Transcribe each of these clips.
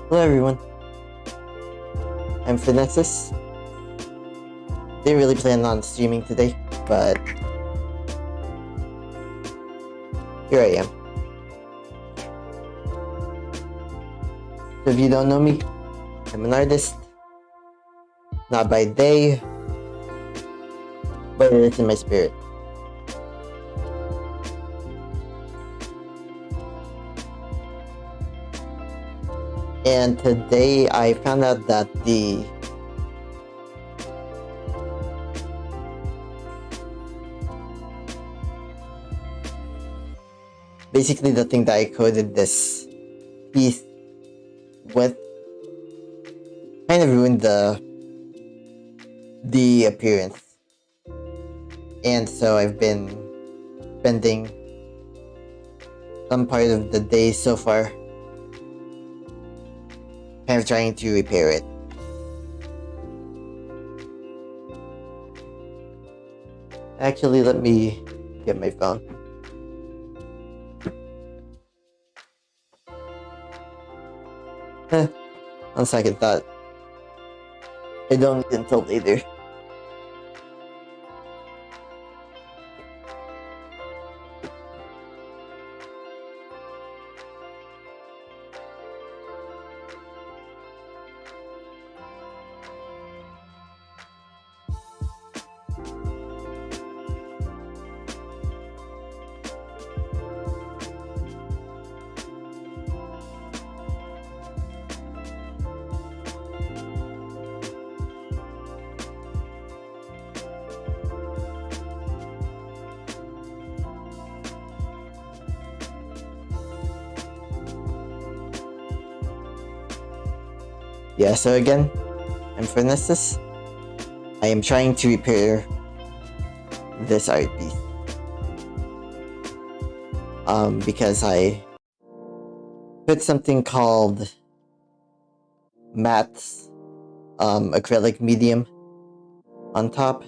Hello everyone, I'm Fornesus. Didn't really plan on streaming today, but here I am. So if you don't know me, I'm an artist, not by day, but it is in my spirit. And today I found out that basically the thing that I coded this piece with kind of ruined the appearance. And so I've been spending some part of the day so far kind of trying to repair it. Actually, let me get my phone. On second thought, I don't need it until later. Yeah, so again, I'm Fornesus. I am trying to repair this art piece. Because I put something called matte acrylic medium on top.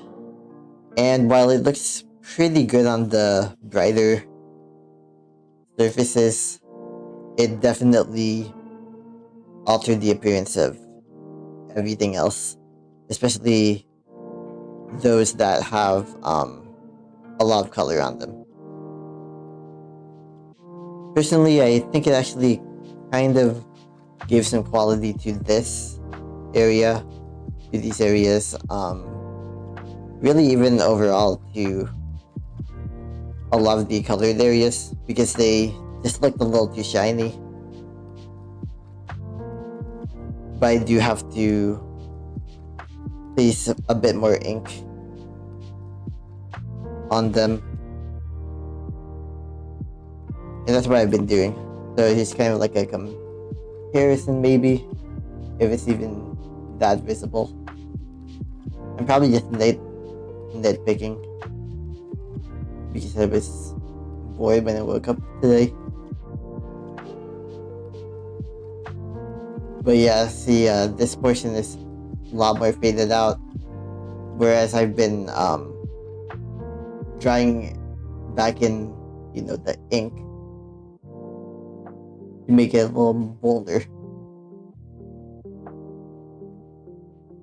And while it looks pretty good on the brighter surfaces, it definitely altered the appearance of everything else, especially those that have a lot of color on them. Personally, I think it actually kind of gave some quality to this area, to these areas, really even overall to a lot of the colored areas, because they just looked a little too shiny. But I do have to place a bit more ink on them, and that's what I've been doing. So it's kind of like a comparison, maybe, if it's even that visible. I'm probably just nitpicking because I was bored when I woke up today. But yeah, see, this portion is a lot more faded out, whereas I've been drying back in, the ink to make it a little bolder.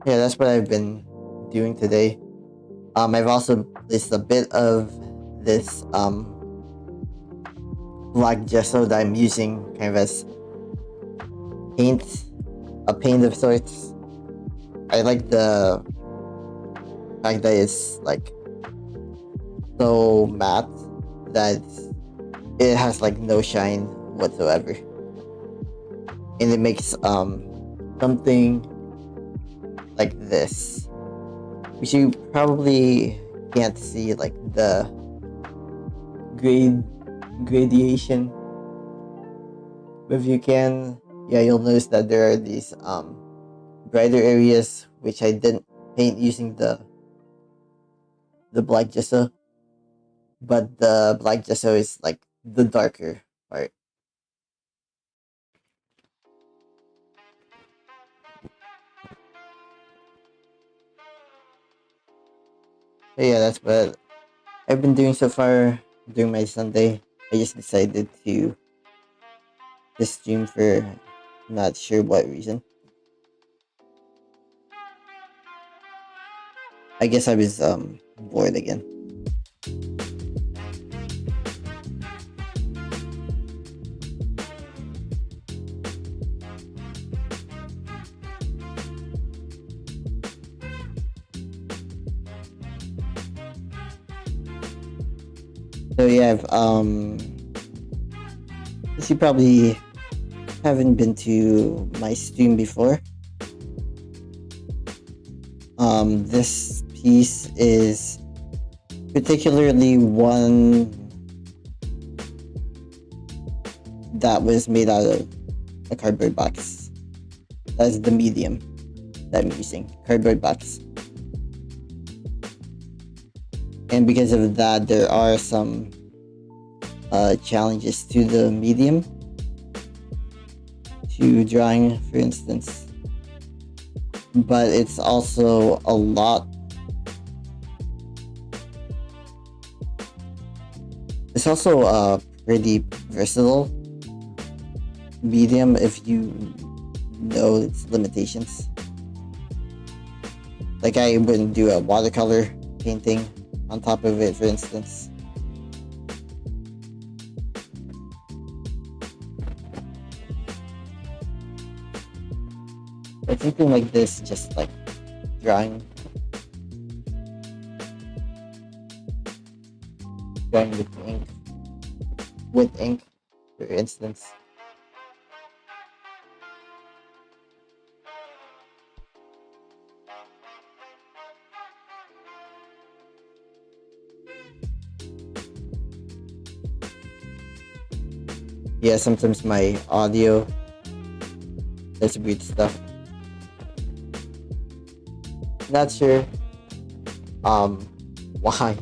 Yeah, that's what I've been doing today. I've also placed a bit of this black gesso that I'm using kind of as a paint of sorts. I like the fact that it's like so matte that it has like no shine whatsoever, and it makes something like this, which you probably can't see, like the gradation, but if you can, yeah, you'll notice that there are these brighter areas which I didn't paint using the black gesso, but the black gesso is like the darker part. So yeah, that's what I've been doing so far during my Sunday. I just decided to just stream for Not sure what reason. I guess I was bored again. So yeah, guess you probably haven't been to my stream before. This piece is particularly one that was made out of a cardboard box. That's the medium that I'm using, cardboard box. And because of that, there are some challenges to the medium, to drawing, for instance. But it's also a lot. It's also a pretty versatile medium if you know its limitations. Like, I wouldn't do a watercolor painting on top of it, for instance. But something like this, just like drawing with ink, for instance. Yeah, sometimes my audio does weird stuff. Not sure why.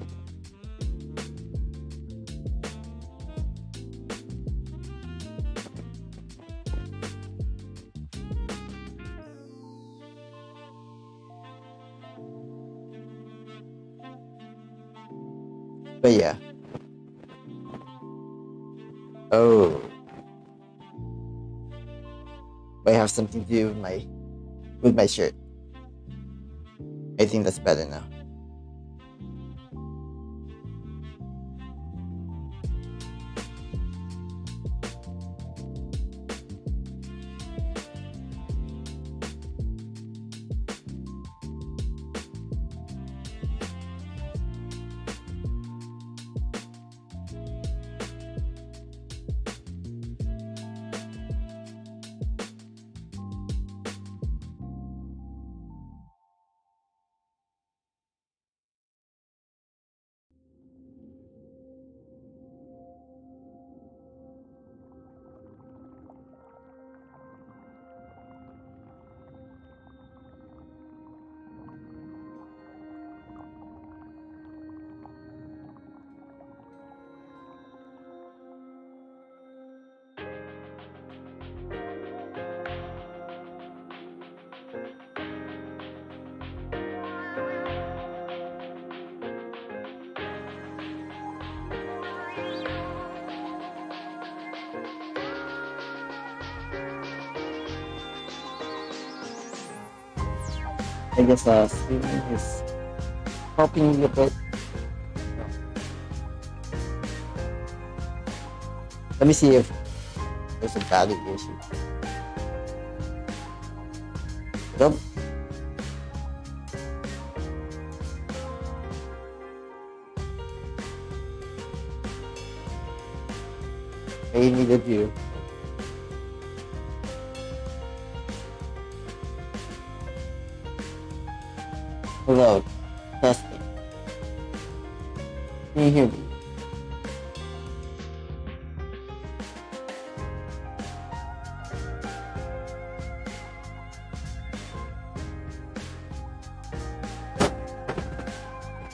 But yeah. Oh. Might have something to do with my shirt. I think that's better now. I guess streaming is helping me a bit. Let me see if there's a battery issue. Nope. I needed you. Hello. Testing. Can you hear me?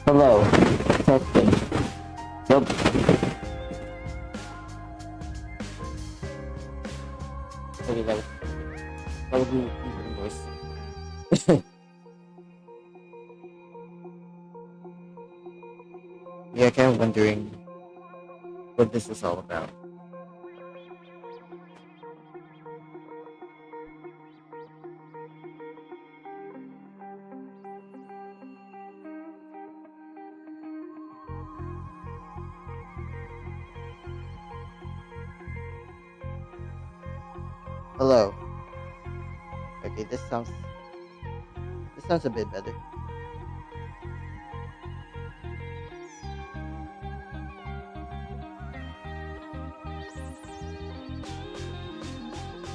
Hello. Testing. Nope. Okay, that would be even worse. Yeah, kind of wondering what this is all about. Hello. Okay, this sounds a bit better.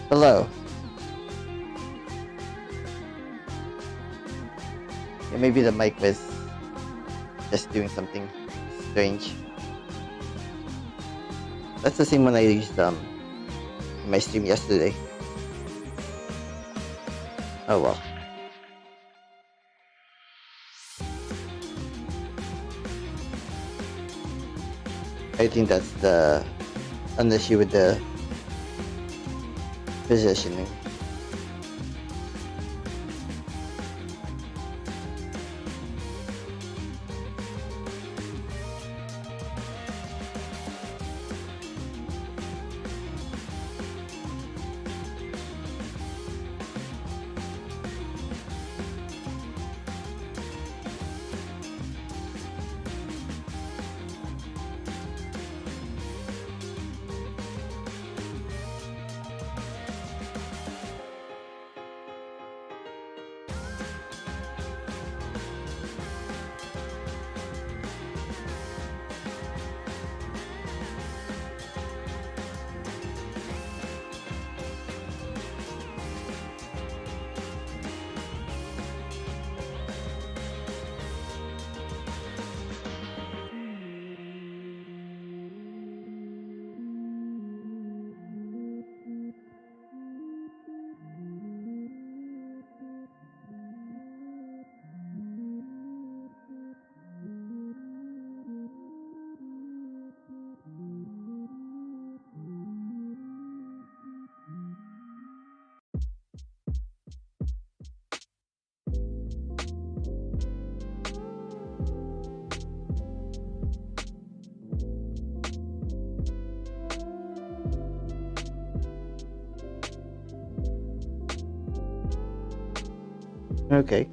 Hello. Yeah, maybe the mic was just doing something strange. That's the same one I used in my stream yesterday. Oh well. I think that's an issue with the positioning. Okay.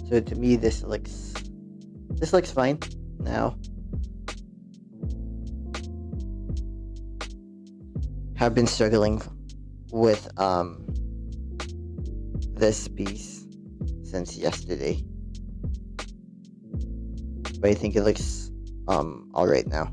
So to me, this looks fine now. Have been struggling with this piece since yesterday, but I think it looks all right now.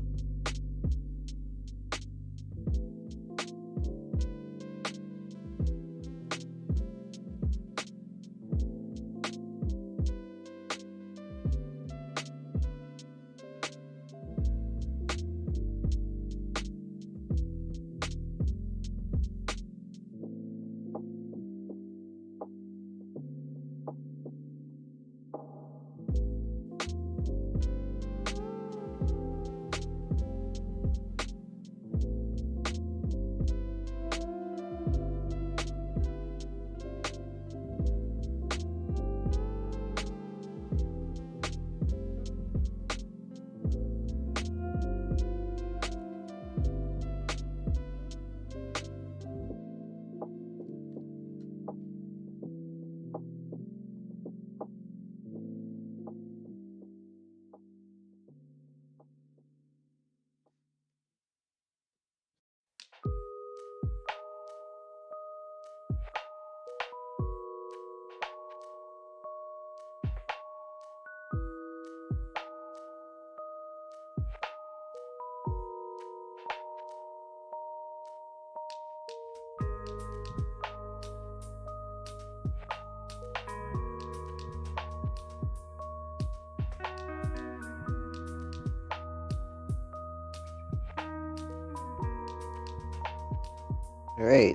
All right.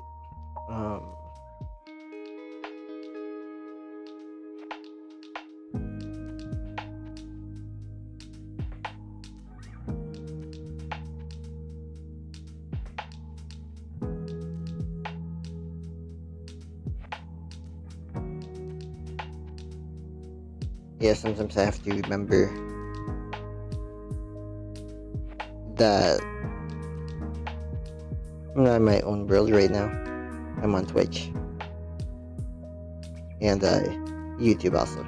Yeah, sometimes I have to remember that I'm not in my own world right now. I'm on Twitch and YouTube also.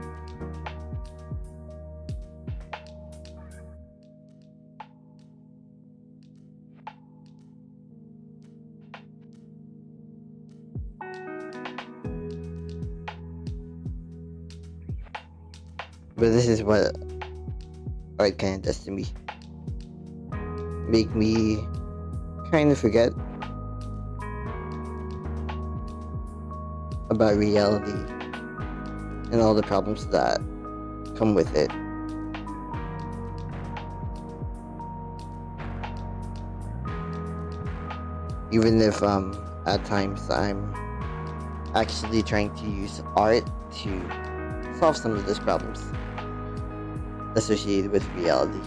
But this is what art kind of does to me. Make me kind of forget about reality and all the problems that come with it. Even if at times I'm actually trying to use art to solve some of those problems associated with reality.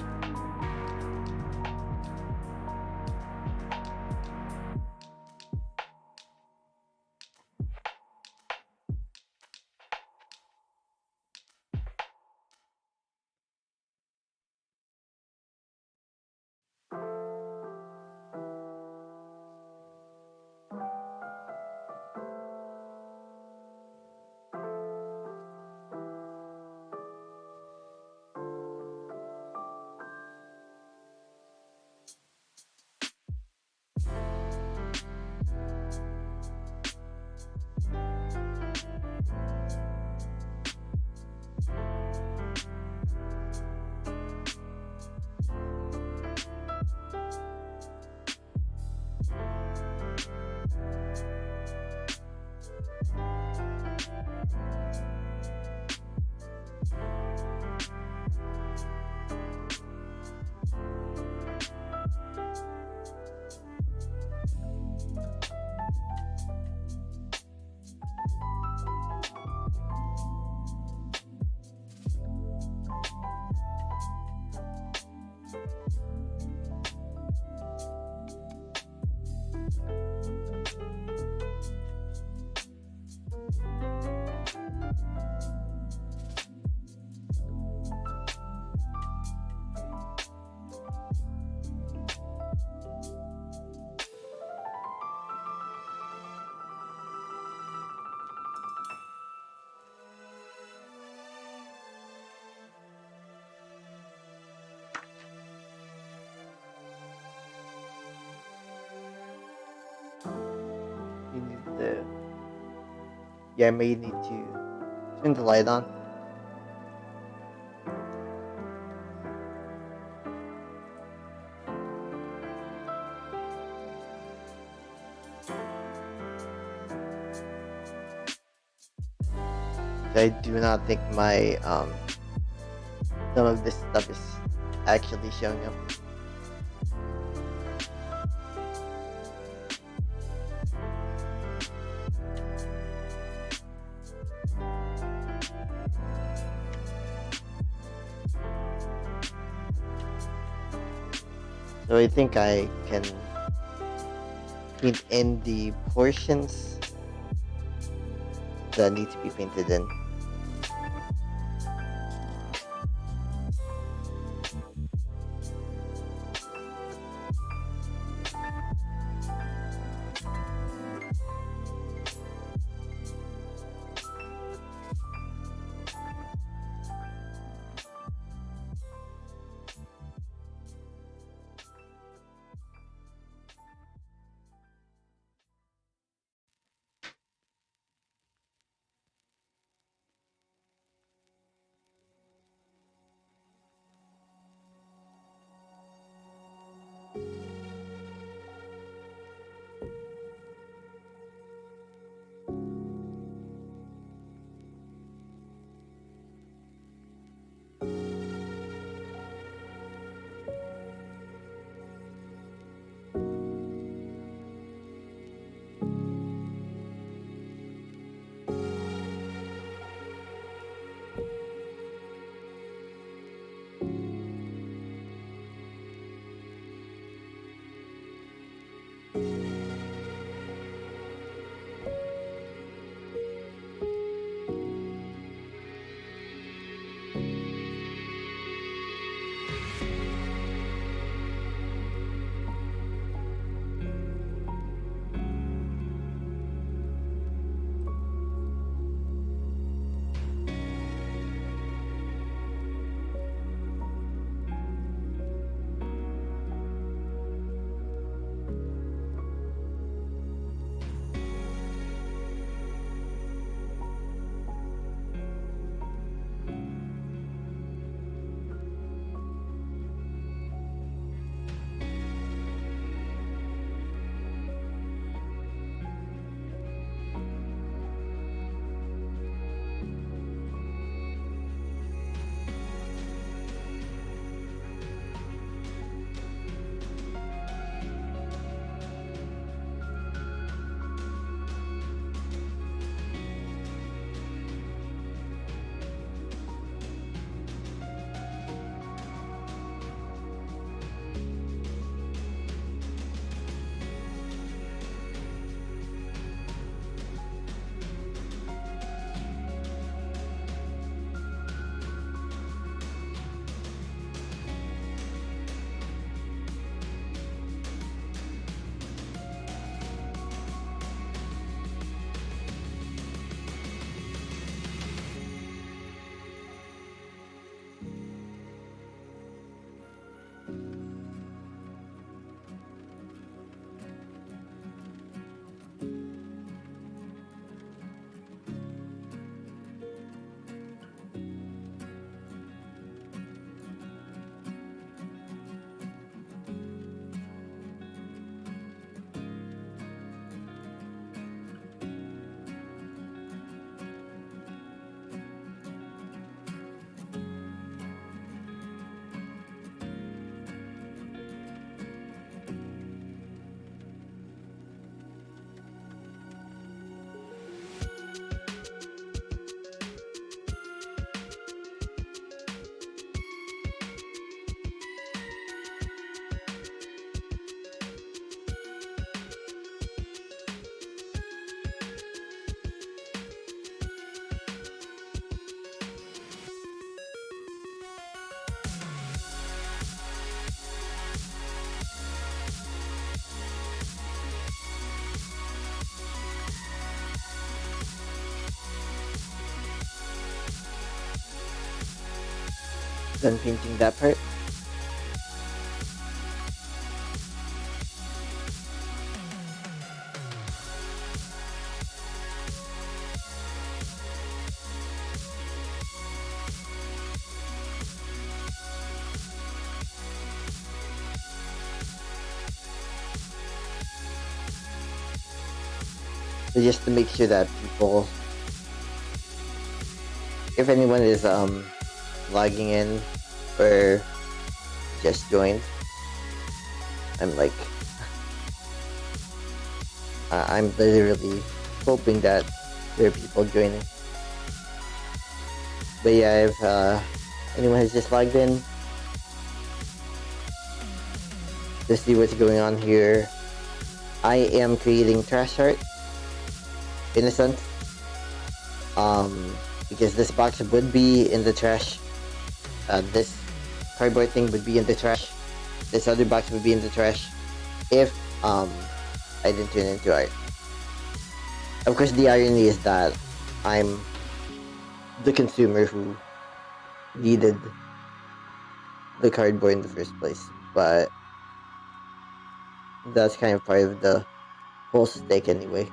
You need the Yeah, I may need to turn the light on. I do not think my some of this stuff is actually showing up. So I think I can paint in the portions that need to be painted in. done painting that part. So just to make sure that people, if anyone is logging in or just joined, I'm like, I'm literally hoping that there are people joining. But yeah, if anyone has just logged in to see what's going on here, I am creating trash art in a sense. Because this box would be in the trash. This cardboard thing would be in the trash. This other box would be in the trash if I didn't turn it into art. Of course, the irony is that I'm the consumer who needed the cardboard in the first place, but that's kind of part of the whole stick anyway.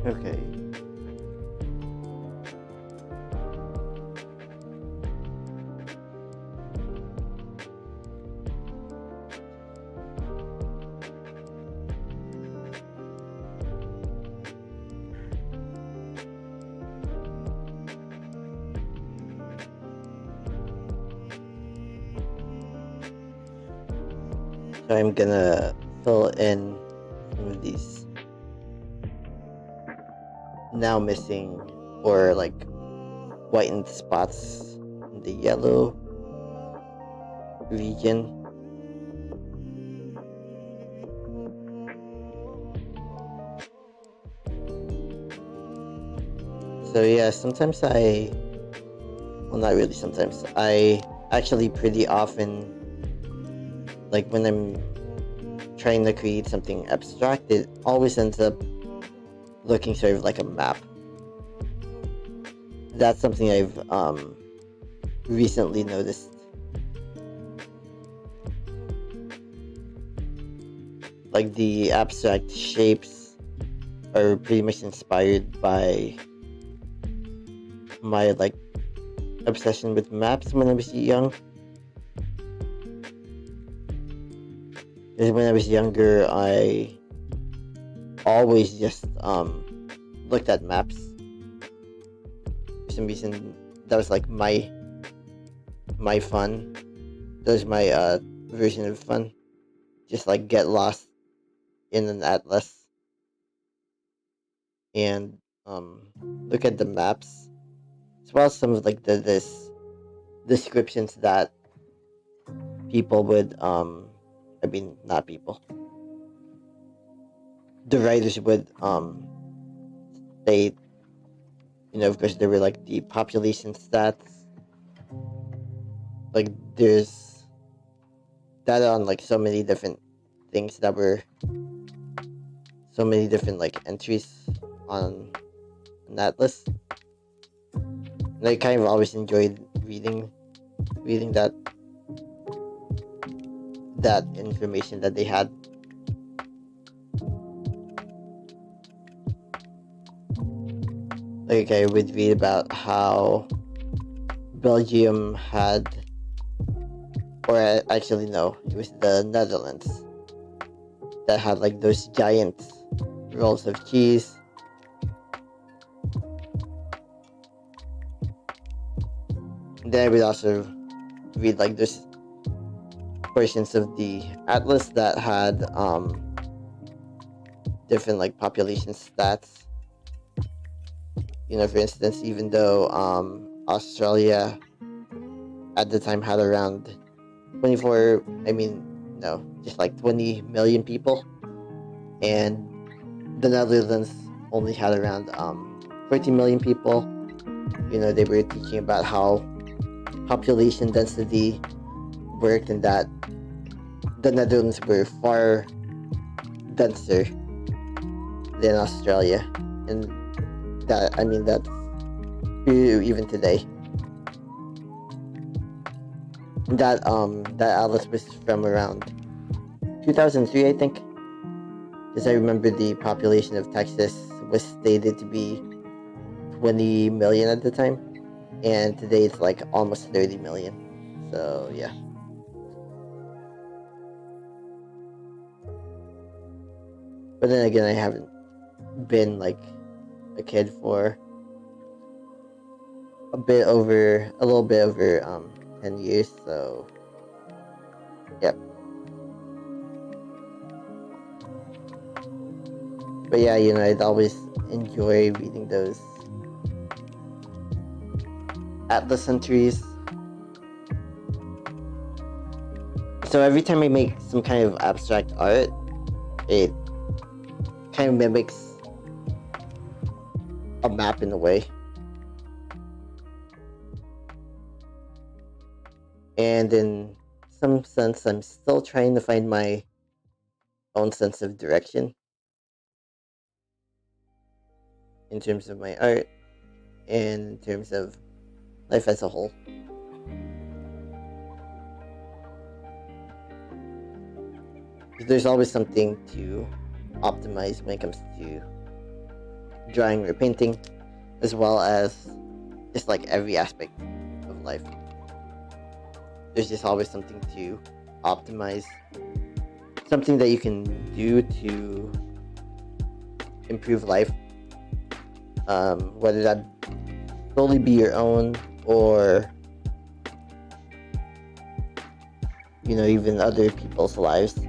Okay. So I'm gonna fill in some of these now missing or like whitened spots in the yellow region. So yeah, sometimes well, not really sometimes, I actually pretty often, like when I'm trying to create something abstract, it always ends up looking sort of like a map. That's something I've recently noticed. Like the abstract shapes are pretty much inspired by my like obsession with maps when I was young. Because when I was younger, I always just looked at maps. For some reason, that was like my fun. That was my version of fun. Just like get lost in an atlas and look at the maps, as well as some of like this descriptions that people would I mean, not people. The writers would say, of course, there were like the population stats. Like there's data on like so many different things that were so many different like entries on that list. And I kind of always enjoyed reading that information that they had. Like I would read about how Belgium had, or actually no, it was the Netherlands that had like those giant rolls of cheese. And then I would also read like those portions of the atlas that had different like population stats. For instance, even though Australia at the time had around 24, I mean, no, just like 20 million people, and the Netherlands only had around 14 million people. They were teaching about how population density worked, and that the Netherlands were far denser than Australia, and that's true even today. That atlas was from around 2003, I think, because I remember the population of Texas was stated to be 20 million at the time, and today it's like almost 30 million. So yeah. But then again, I haven't been like a kid for a little bit over 10 years, so yep. But yeah, I'd always enjoy reading those atlas entries. So every time I make some kind of abstract art, it kind of mimics a map in a way. And in some sense, I'm still trying to find my own sense of direction in terms of my art and in terms of life as a whole. There's always something to optimize when it comes to drawing or painting, as well as just like every aspect of life. There's just always something to optimize, something that you can do to improve life, whether that solely be your own or even other people's lives.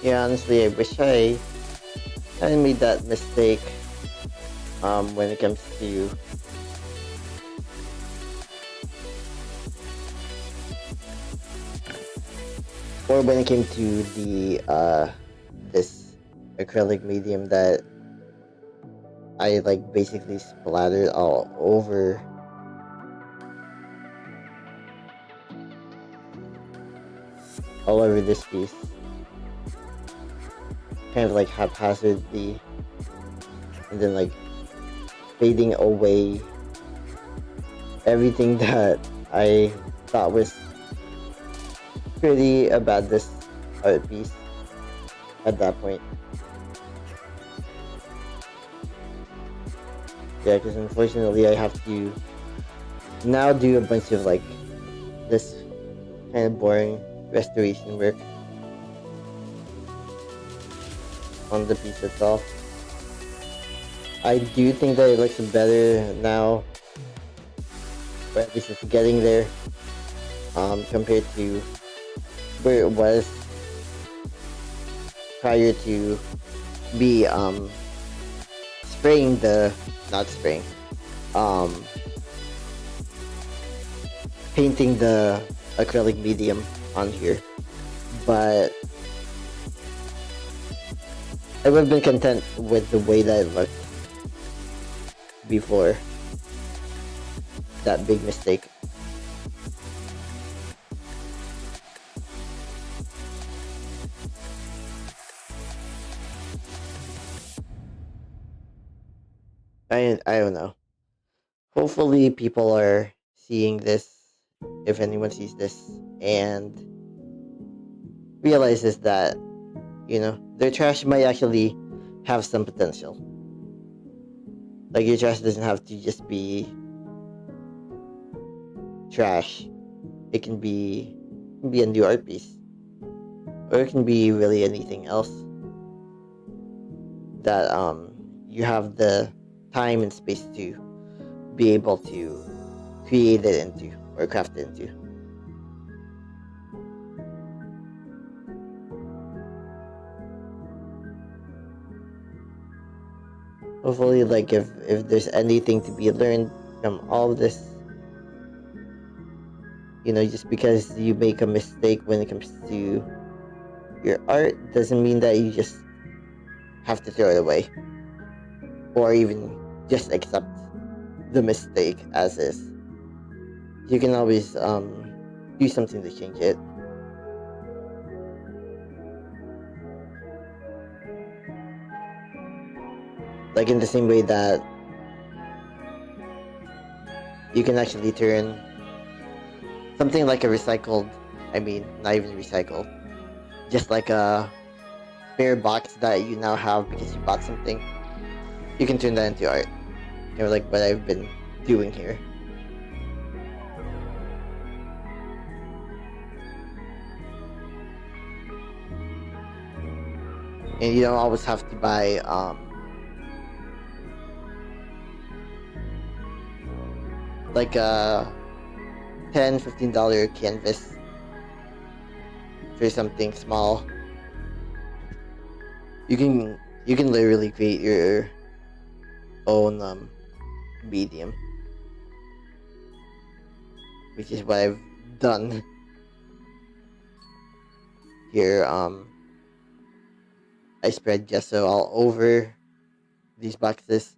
Yeah, honestly, I wish I hadn't made that mistake when it comes to or when it came to the this acrylic medium that I like basically splattered all over this piece, kind of like haphazardly, and then like fading away everything that I thought was pretty about this art piece at that point. Yeah, because unfortunately I have to now do a bunch of like this kind of boring restoration work on the piece itself. I do think that it looks better now, or at least it's getting there, compared to where it was prior to me spraying the not spraying painting the acrylic medium on here. But I would have been content with the way that it looked before that big mistake. I don't know. Hopefully people are seeing this, if anyone sees this, and realizes that, you know, their trash might actually have some potential. Like, your trash doesn't have to just be trash. It can be a new art piece, or it can be really anything else that you have the time and space to be able to create it into or craft it into. Hopefully, like, if there's anything to be learned from all of this, you know, just because you make a mistake when it comes to your art doesn't mean that you just have to throw it away, or even just accept the mistake as is. You can always do something to change it. Like, in the same way that you can actually turn something like a recycled, I mean, not even recycled, just like a spare box that you now have because you bought something, you can turn that into art. You know, like what I've been doing here. And you don't always have to buy like a $10-15 canvas for something small. You can literally create your own medium, which is what I've done here. I spread gesso all over these boxes.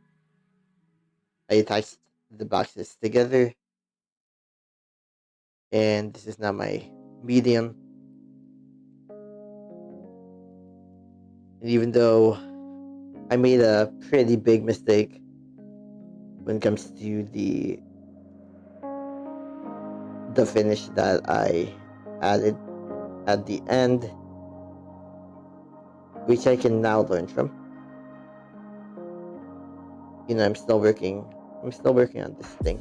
I attached the boxes together, and this is now my medium. And even though I made a pretty big mistake when it comes to the finish that I added at the end, which I can now learn from. You know, I'm still working on this thing.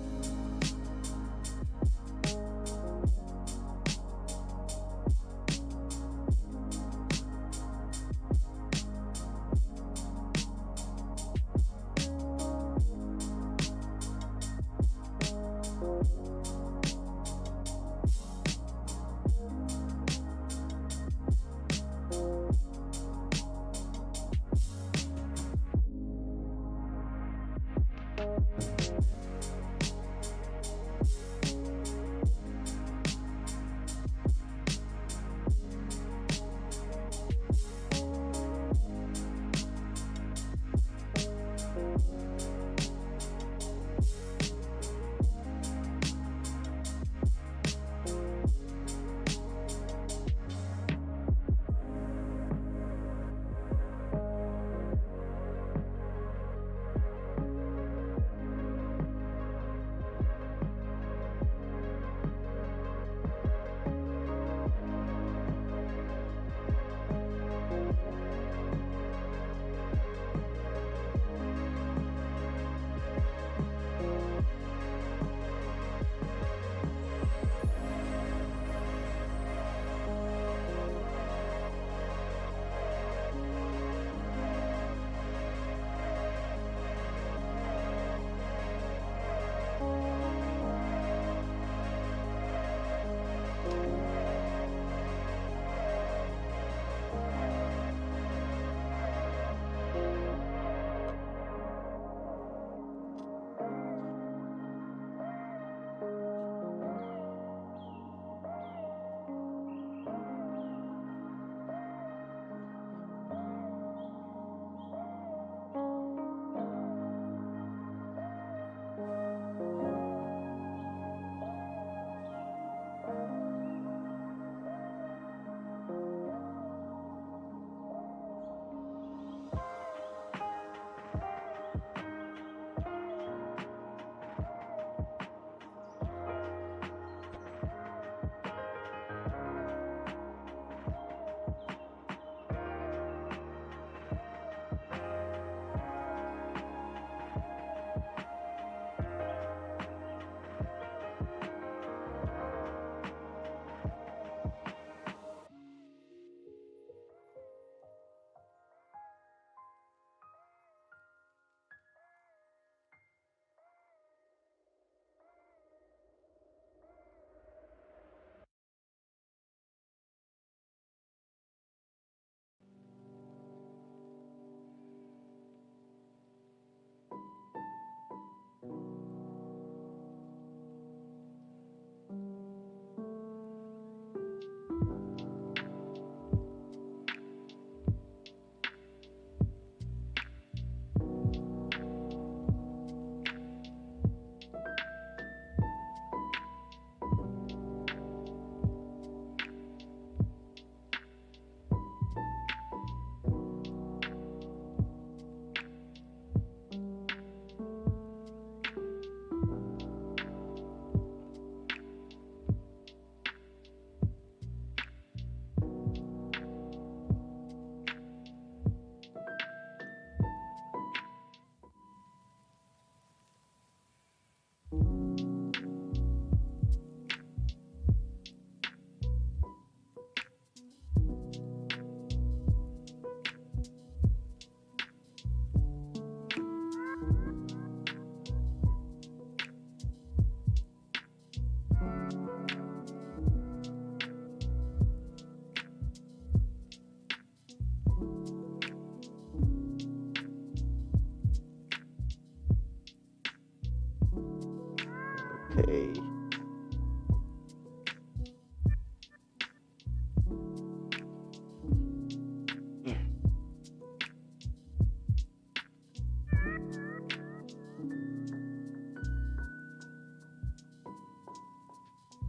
Okay.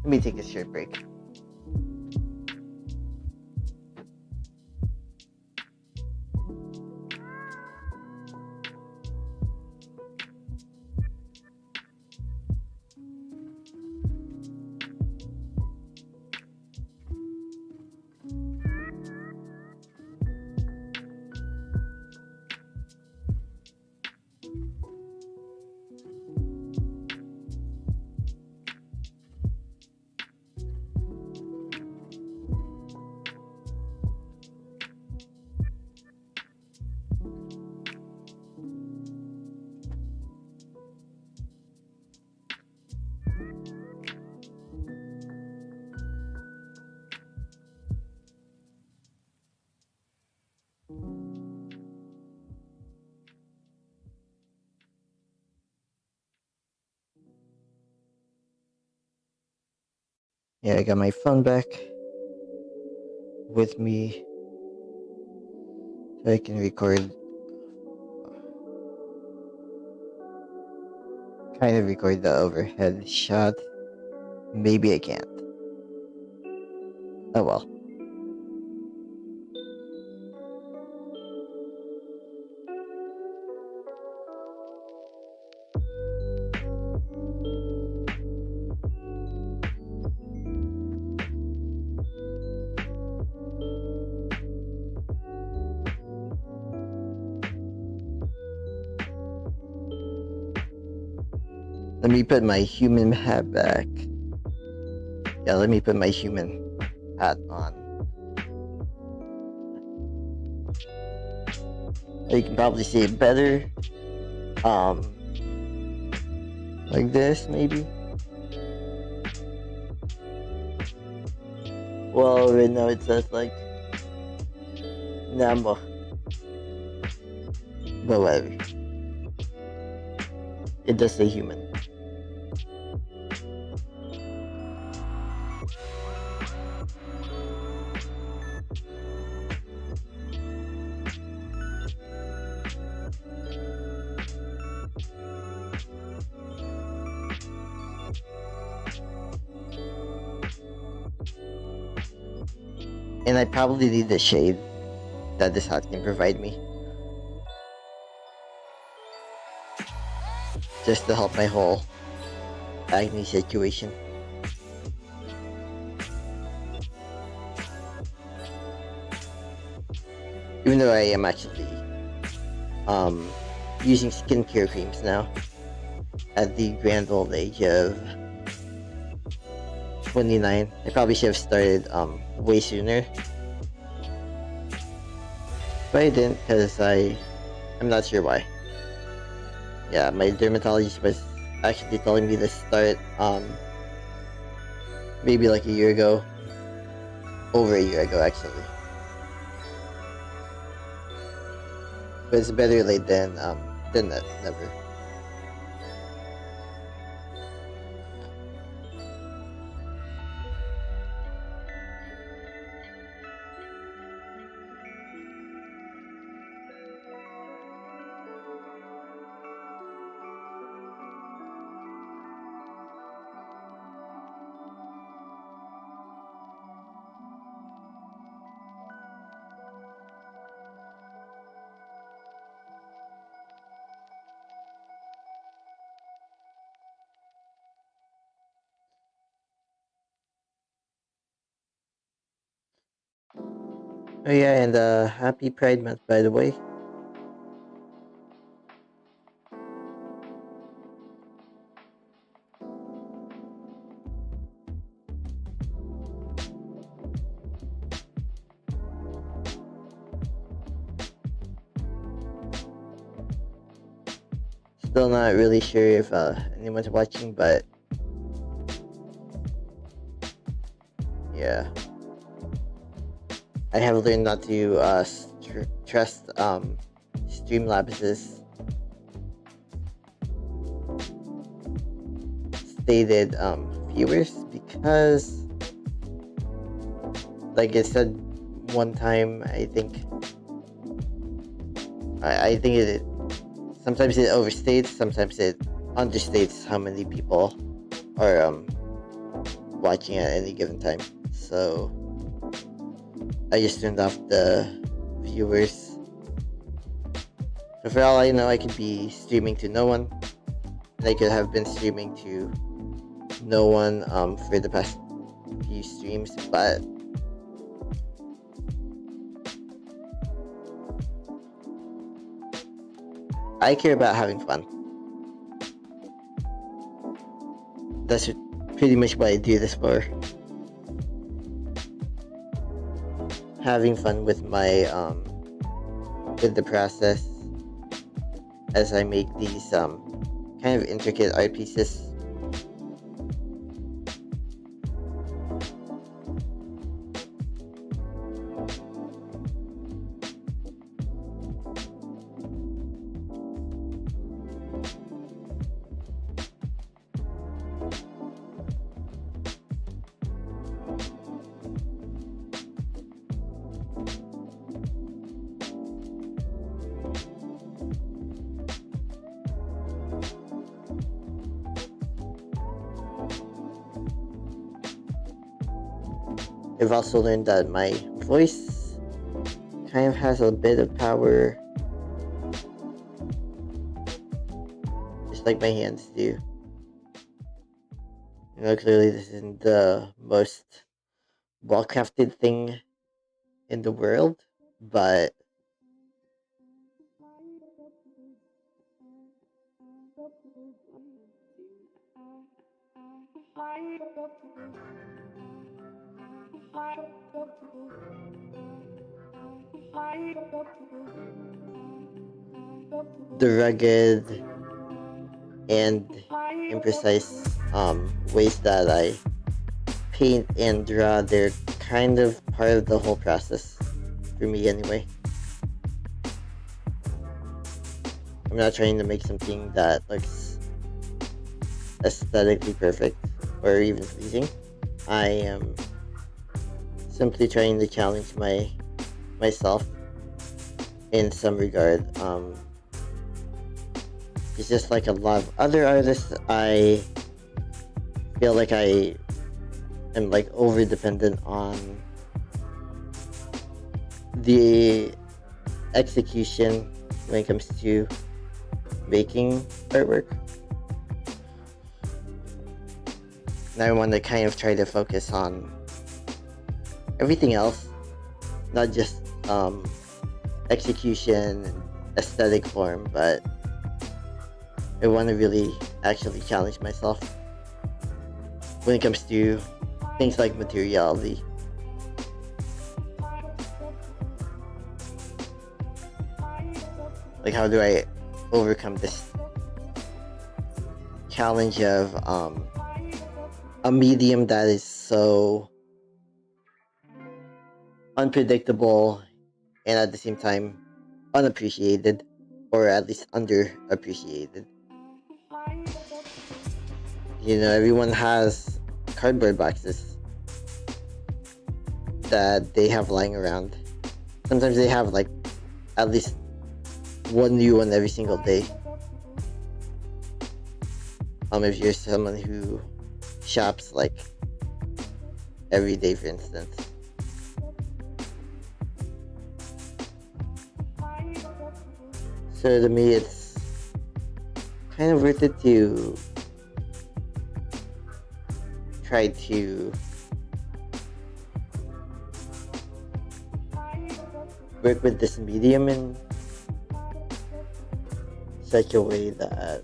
Let me take a short break. Yeah, I got my phone back with me so I can kind of record the overhead shot. Maybe I can't. Oh well. Let me put my human hat back. Yeah, let me put my human hat on. You can probably see it better. Like this, maybe. Well, right now it says like Namo. But whatever. It does say human. And I probably need the shade that this hat can provide me, just to help my whole acne situation. Even though I am actually using skincare creams now at the grand old age of 29. I probably should have started way sooner, but I didn't because I'm not sure why. Yeah, my dermatologist was actually telling me to start maybe like a year ago, over a year ago actually. But it's better late than never. Oh yeah, and happy Pride Month, by the way. Still not really sure if anyone's watching, but yeah. I have learned not to trust Streamlabs's stated viewers because, like I said one time, I think it sometimes it overstates, sometimes it understates how many people are watching at any given time. So I just turned off the viewers. So for all I know, I could be streaming to no one, and I could have been streaming to no one for the past few streams, but I care about having fun. That's pretty much what I do this for. Having fun with my with the process as I make these kind of intricate art pieces. I've also learned that my voice kind of has a bit of power, just like my hands do. You know, clearly this isn't the most well-crafted thing in the world, but the rugged and imprecise ways that I paint and draw, they're kind of part of the whole process for me anyway. I'm not trying to make something that looks aesthetically perfect or even pleasing. I am simply trying to challenge myself in some regard. It's just like a lot of other artists, I feel like I am like over dependent on the execution when it comes to making artwork. And I want to kind of try to focus on everything else, not just execution and aesthetic form, but I want to really actually challenge myself when it comes to things like materiality. Like, how do I overcome this challenge of a medium that is so unpredictable and at the same time unappreciated, or at least underappreciated. You know, everyone has cardboard boxes that they have lying around. Sometimes they have like at least one new one every single day. If you're someone who shops like every day, for instance. So to me, it's kind of worth it to try to work with this medium in such a way that,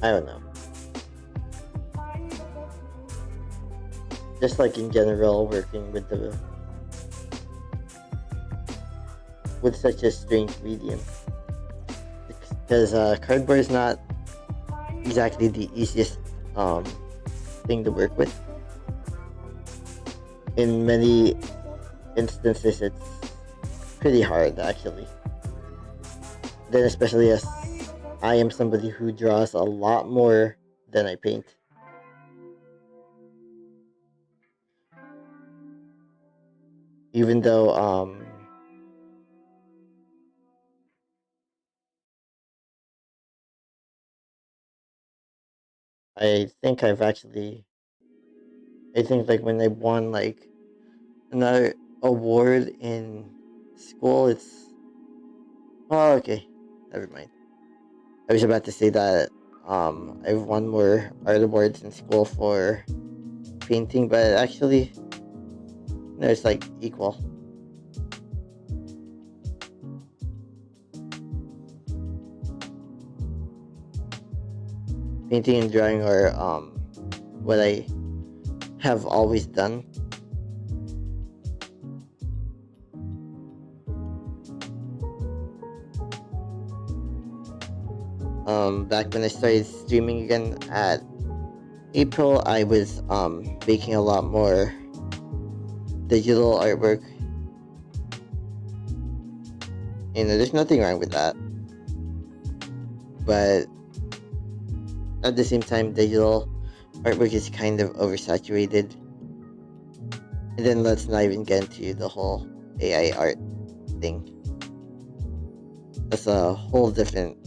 I don't know, just like in general, working with such a strange medium, because cardboard is not exactly the easiest thing to work with. In many instances, it's pretty hard actually. Then especially as I am somebody who draws a lot more than I paint. Even though I think like when I won like another award in school, it's oh okay, never mind. I was about to say that I've won more art awards in school for painting, but actually no, it's like equal. Painting and drawing are what I have always done. Back when I started streaming again at April, I was making a lot more digital artwork. You know, there's nothing wrong with that, but at the same time, digital artwork is kind of oversaturated. And then let's not even get into the whole AI art thing. That's a whole different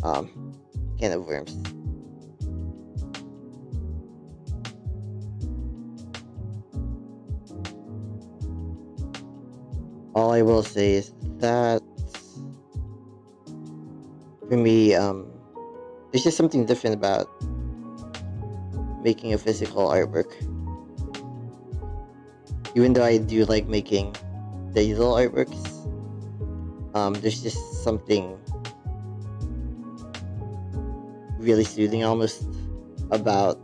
can of worms. All I will say is that for me, there's just something different about making a physical artwork. Even though I do like making digital artworks, there's just something really soothing almost about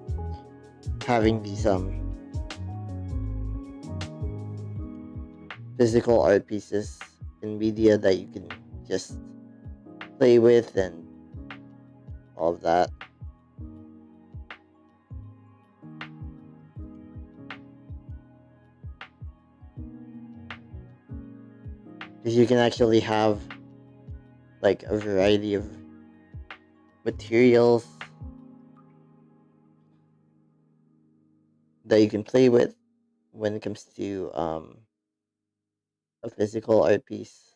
having these physical art pieces in media that you can just play with and all of that. Because you can actually have like a variety of materials that you can play with when it comes to a physical art piece.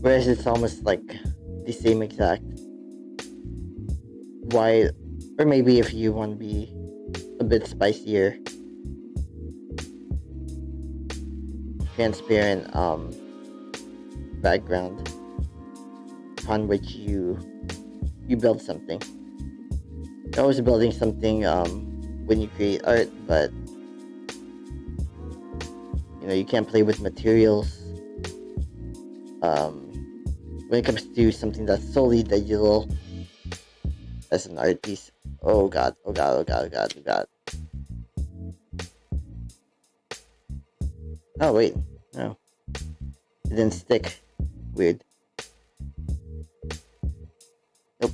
Whereas it's almost like the same exact white, or maybe if you want to be a bit spicier, transparent background on which you build something. You're always building something when you create art, but you know you can't play with materials when it comes to something that's solely digital as an art piece. Oh god, oh god, oh god, oh god, oh god. Oh wait, no, it didn't stick. Weird. Nope.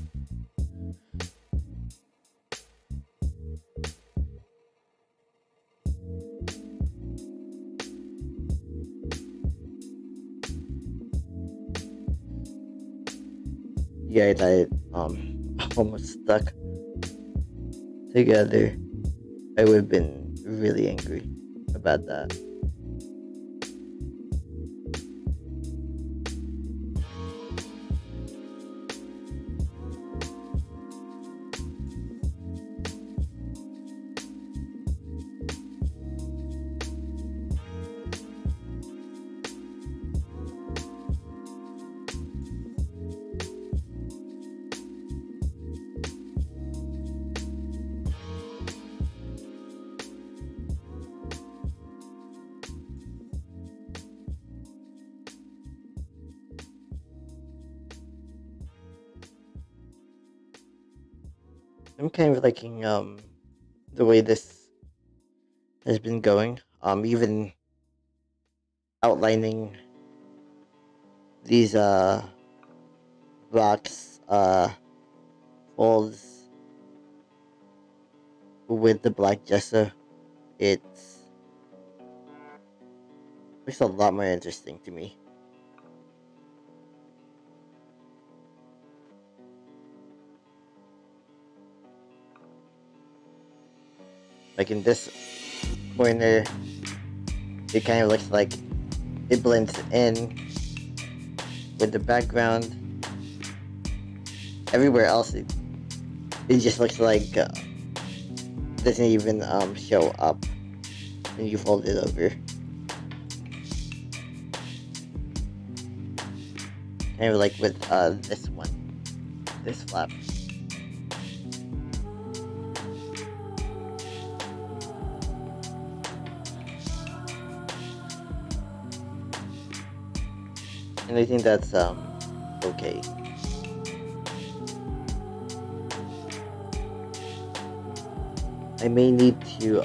Yeah, that almost stuck together. I would have been really angry about that. I'm kind of liking the way this has been going. Even outlining these blocks folds with the black gesso, it looks a lot more interesting to me. Like in this corner, it kind of looks like it blends in with the background. Everywhere else, it just looks like doesn't even show up when you fold it over. Kind of like with this one, this flap. And I think that's okay. I may need to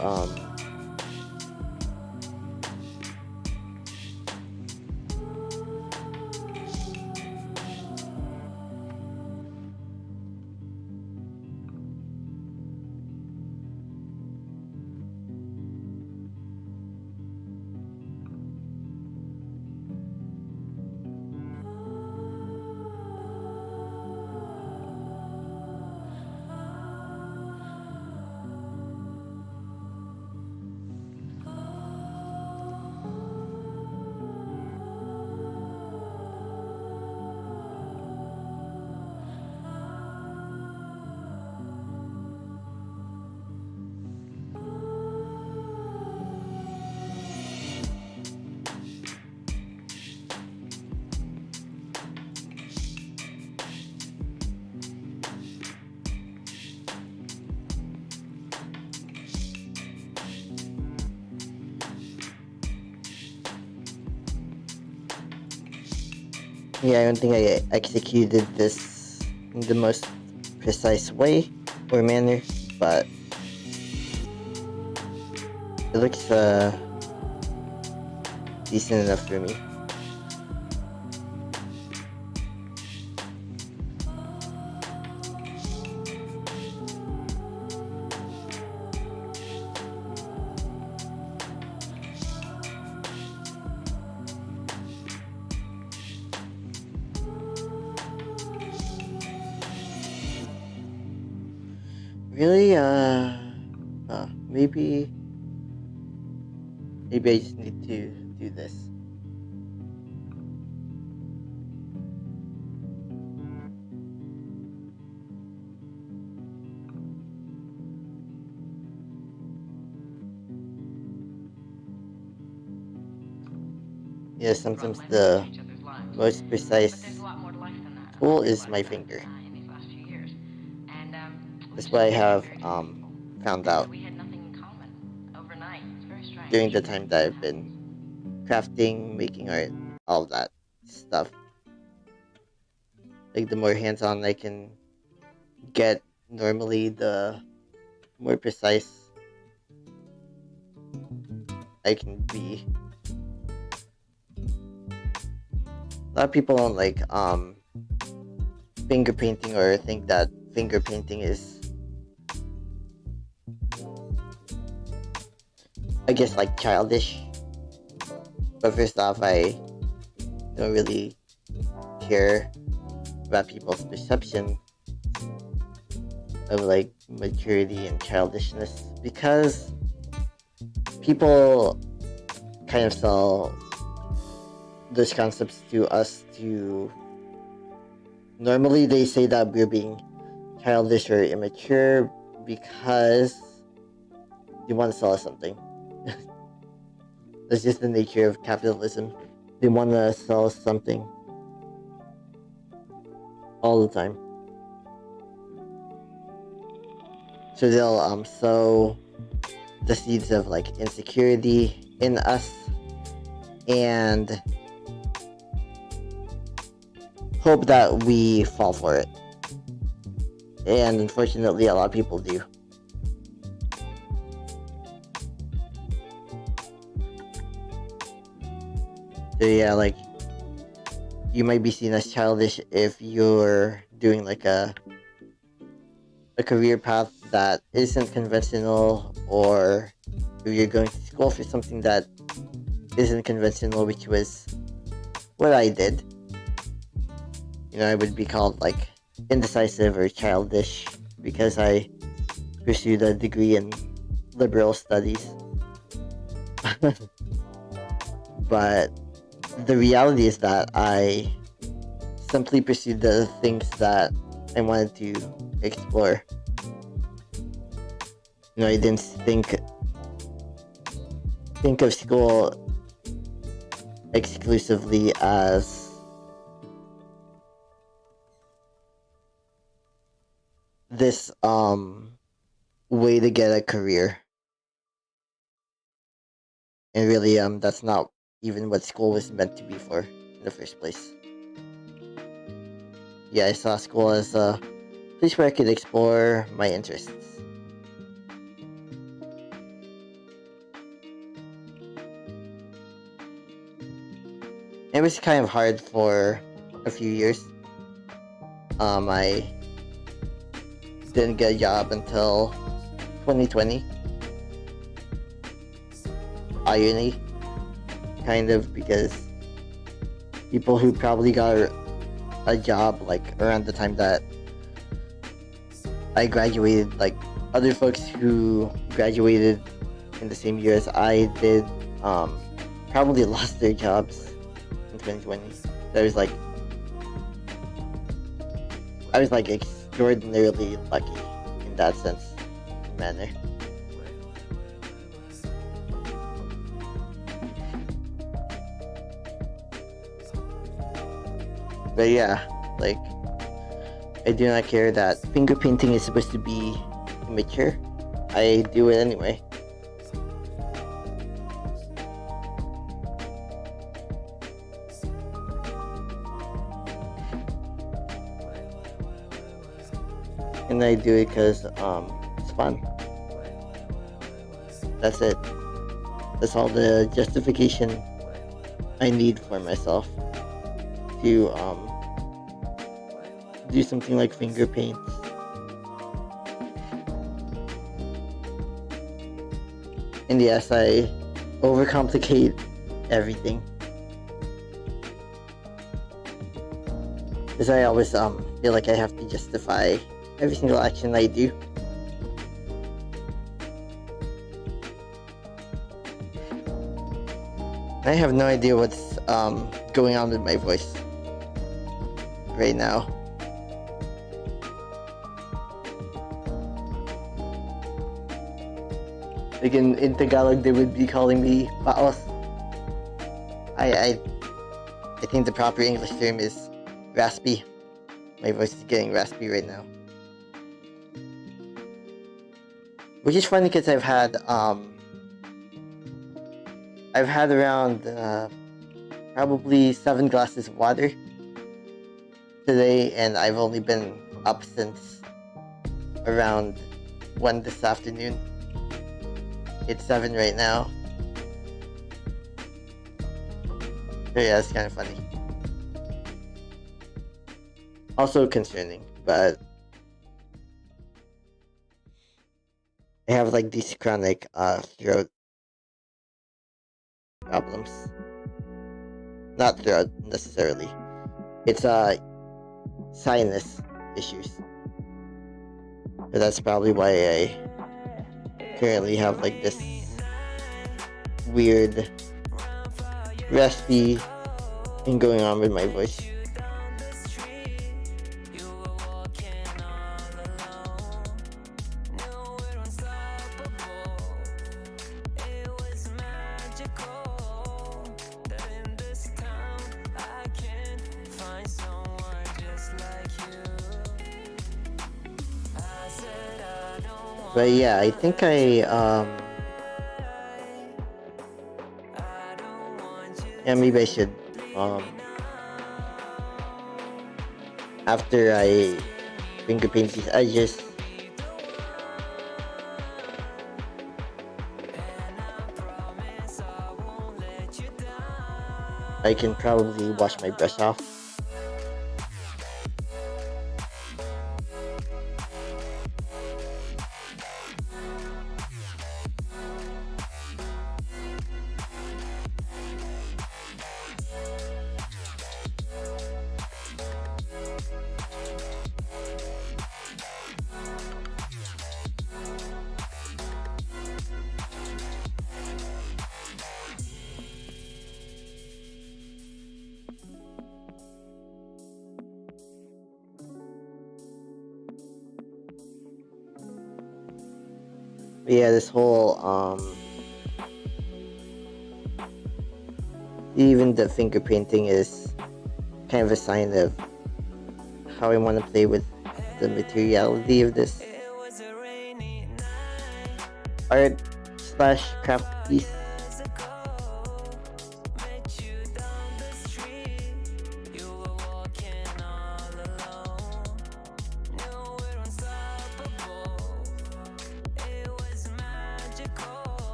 yeah, I don't think I executed this in the most precise way or manner, but it looks decent enough for me. Really, maybe I just need to do this. Yeah, sometimes the most precise tool is my finger. That's what I have found out during the time that I've been crafting, making art, all that stuff. Like the more hands-on I can get, normally the more precise I can be. A lot of people don't like finger painting or think that finger painting is, I guess, like childish. But first off, I don't really care about people's perception of like maturity and childishness, because people kind of sell those concepts to us to, normally they say that we're being childish or immature because they want to sell us something. That's just the nature of capitalism. They want to sell us something all the time. So they'll sow the seeds of like insecurity in us and hope that we fall for it. and unfortunately a lot of people do. So yeah, like, you might be seen as childish if you're doing like a career path that isn't conventional, or if you're going to school for something that isn't conventional, which was what I did. I would be called like indecisive or childish because I pursued a degree in liberal studies. But the reality is that I simply pursued the things that I wanted to explore. I didn't think of school exclusively as this way to get a career. And really, that's not even what school was meant to be for in the first place. Yeah, I saw school as a place where I could explore my interests. It was kind of hard for a few years. I didn't get a job until 2020. Irony, kind of, because people who probably got a job like around the time that I graduated, like other folks who graduated in the same year as I did, probably lost their jobs in 2020. So I was like extraordinarily lucky in that sense, manner. But yeah, like, I do not care that finger painting is supposed to be immature. I do it anyway. And I do it because it's fun. That's it. That's all the justification I need for myself to do something like finger paints. And yes, I overcomplicate everything, because I always feel like I have to justify every single action I do. I have no idea what's going on with my voice right now. Like in Tagalog, they would be calling me paos. I think the proper English term is raspy. My voice is getting raspy right now, which is funny because I've had around probably 7 glasses of water today, and I've only been up since around 1 this afternoon. It's 7 right now. So yeah, it's kind of funny. Also concerning, but I have like these chronic throat problems. Not throat necessarily. It's sinus issues. So that's probably why I currently have like this weird raspy thing going on with my voice. But yeah, I think maybe I should, after I finger paint these edges. I can probably wash my brush off. But yeah, this whole even the finger painting is kind of a sign of how I want to play with the materiality of this art slash craft piece.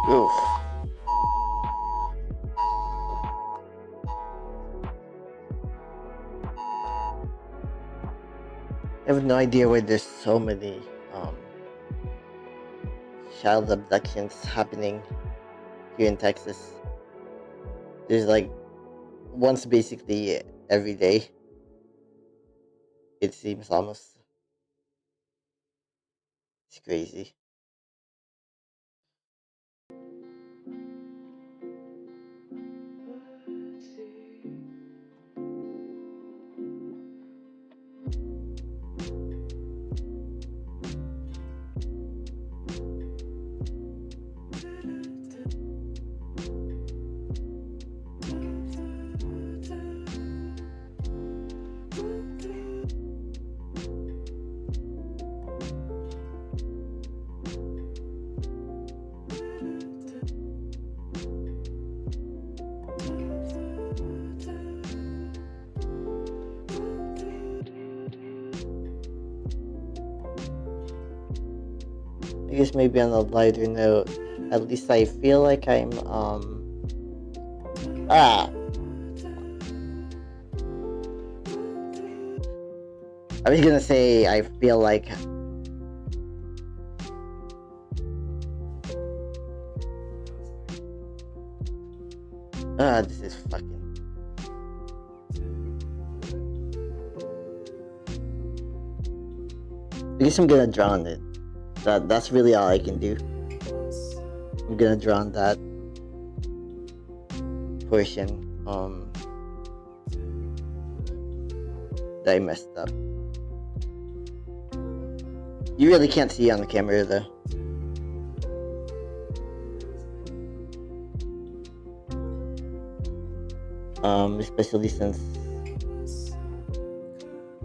Oof. I have no idea why there's so many child abductions happening here in Texas. There's like once basically every day. It seems almost. It's crazy. I guess maybe on a lighter note, at least I feel like I'm I was gonna say I feel like this is fucking. I guess I'm gonna draw on it. That's really all I can do. I'm gonna draw on that portion that I messed up. You really can't see on the camera though. Especially since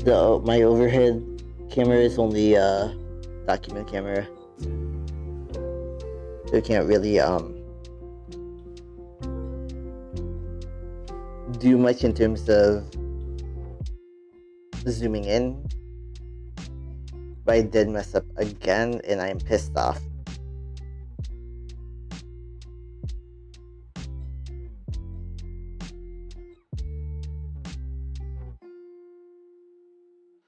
my overhead camera is only a document camera, so I can't really do much in terms of zooming in. But I did mess up again, and I'm pissed off.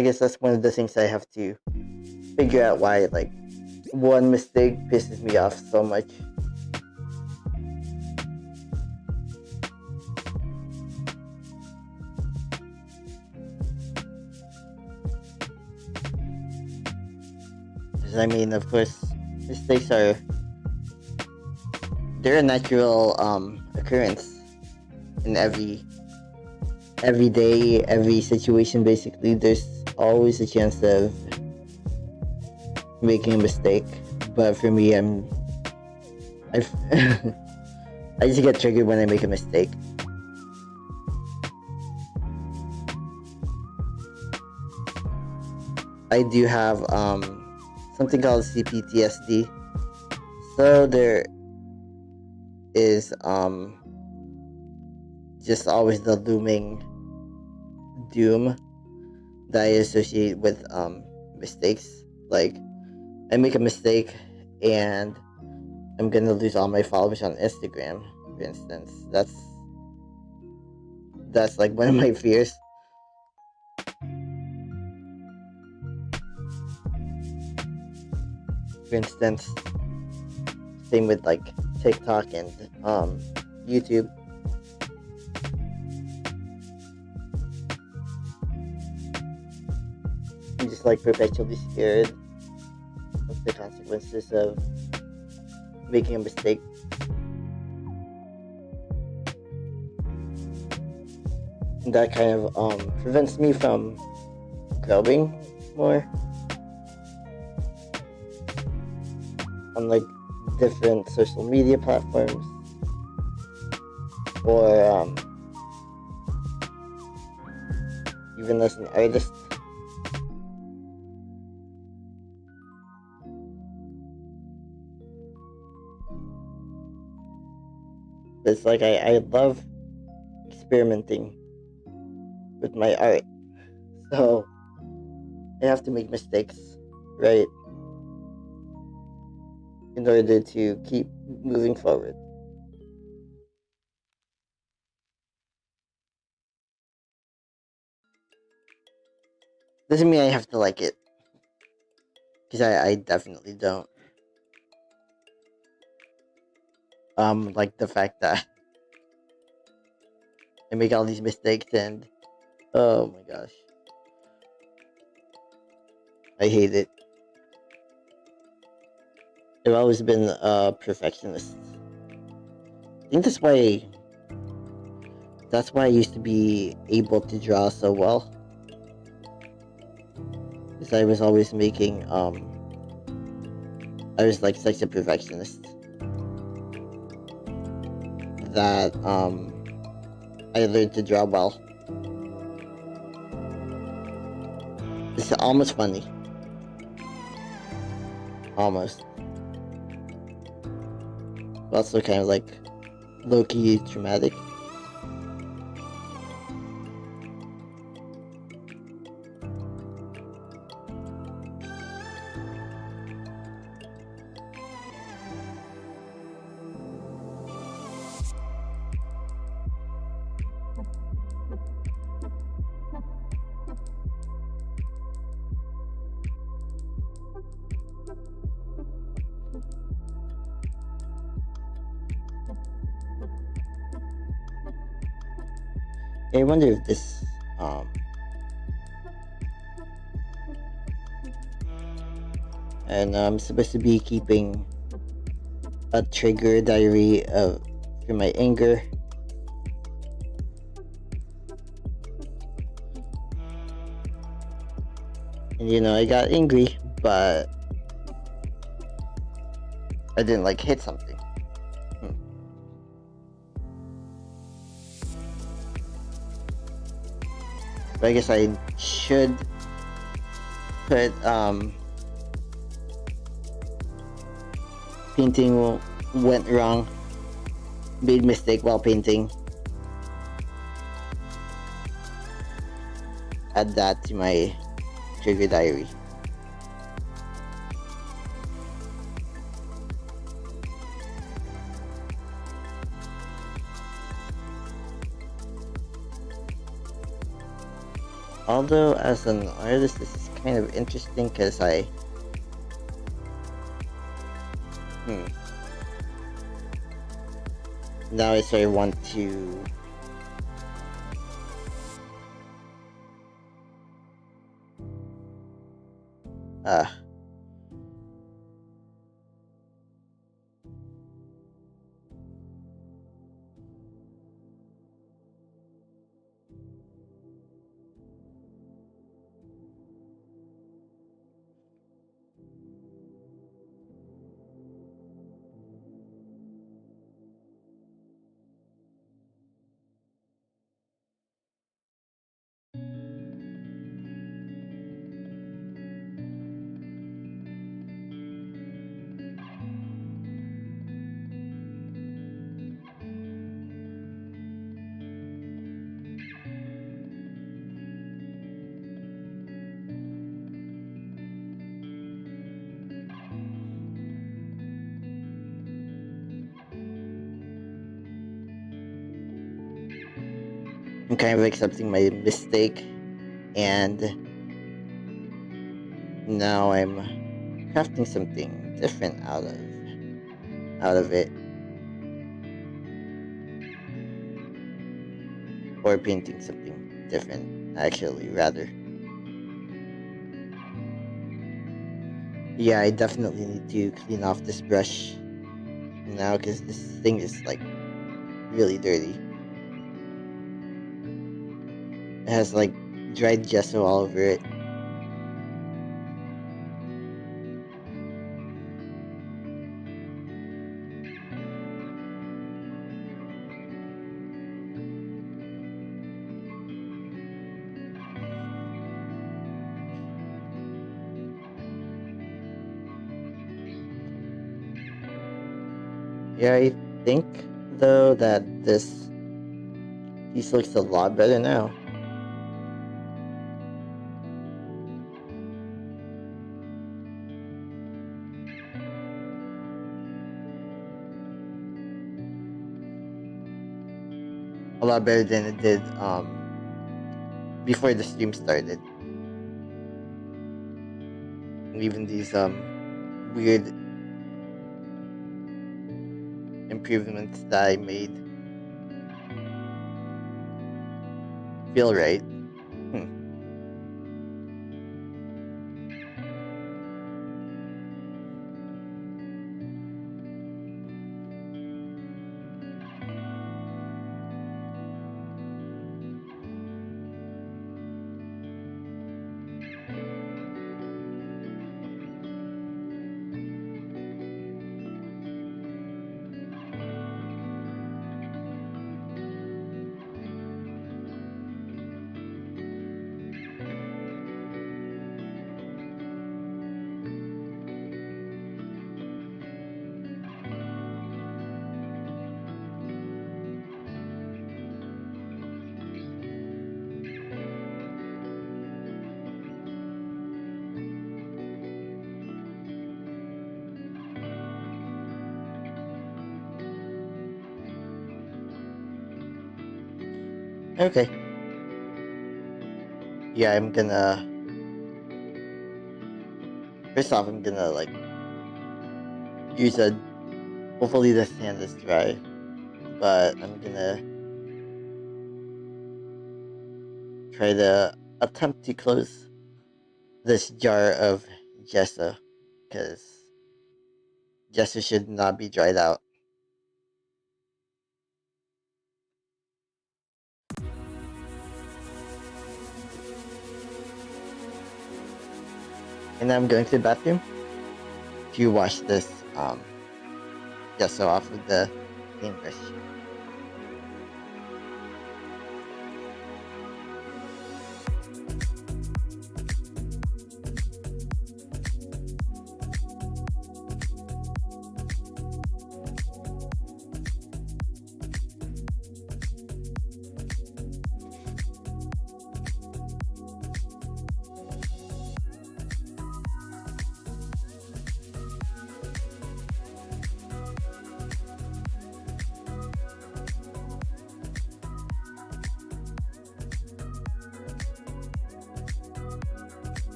I guess that's one of the things I have to figure out, why like one mistake pisses me off so much. I mean, of course, mistakes they're a natural occurrence in every day, every situation. Basically, there's always a chance of making a mistake. But for me, I I just get triggered when I make a mistake. I do have something called CPTSD. So there is just always the looming doom that I associate with mistakes. Like, I make a mistake and I'm gonna lose all my followers on Instagram, for instance. That's like one of my fears. For instance, same with like TikTok and YouTube. I'm just like perpetually scared of the consequences of making a mistake. And that kind of prevents me from growing more on like different social media platforms, or even as an artist. It's like I love experimenting with my art, so I have to make mistakes, right, in order to keep moving forward. Doesn't mean I have to like it, because I definitely don't. Like the fact that I make all these mistakes and oh my gosh, I hate it. I've always been a perfectionist. I think that's why I used to be able to draw so well. Because I was always making I was like such a perfectionist that I learned to draw well. It's almost funny. Almost. But also kind of like low-key traumatic. I wonder if this and I'm supposed to be keeping a trigger diary of for my anger. And I got angry, but I didn't like hit something. But I guess I should put painting went wrong, made mistake while painting. Add that to my trigger diary. Although as an artist, this is kind of interesting because hmm, now I sort of want to uh I'm kind of accepting my mistake, and now I'm crafting something different out of it, or painting something different, actually, rather. Yeah, I definitely need to clean off this brush now because this thing is like really dirty. It has like dried gesso all over it. Yeah, I think though that this piece looks a lot better now. A lot better than it did before the stream started. And even these weird improvements that I made feel right. Okay. Yeah, I'm gonna. First off, I'm gonna like use a. Hopefully, the sand is dry, but I'm gonna try to attempt to close this jar of gesso because gesso should not be dried out. And I'm going to the bathroom to wash this gesso off of the paintbrush.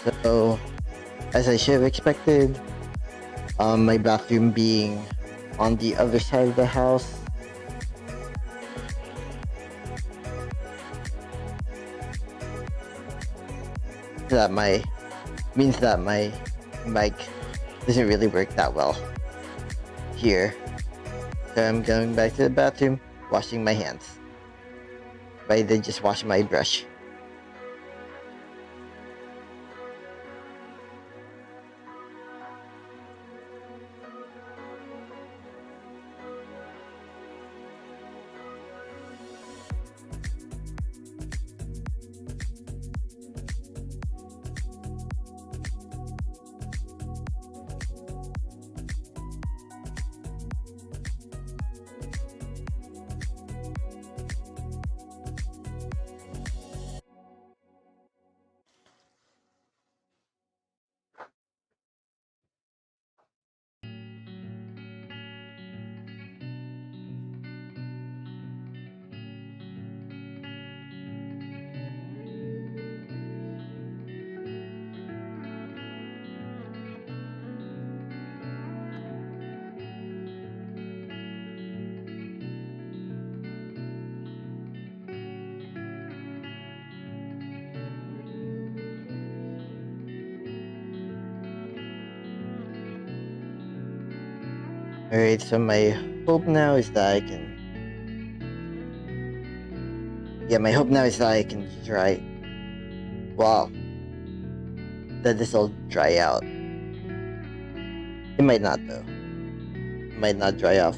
So, as I should have expected, my bathroom being on the other side of the house, that my means that my mic doesn't really work that well here. So I'm going back to the bathroom, washing my hands. But I did just wash my brush. Alright, so my hope now is that I can... Yeah, my hope now is that I can dry... Well, that this will dry out. It might not, though. It might not dry off,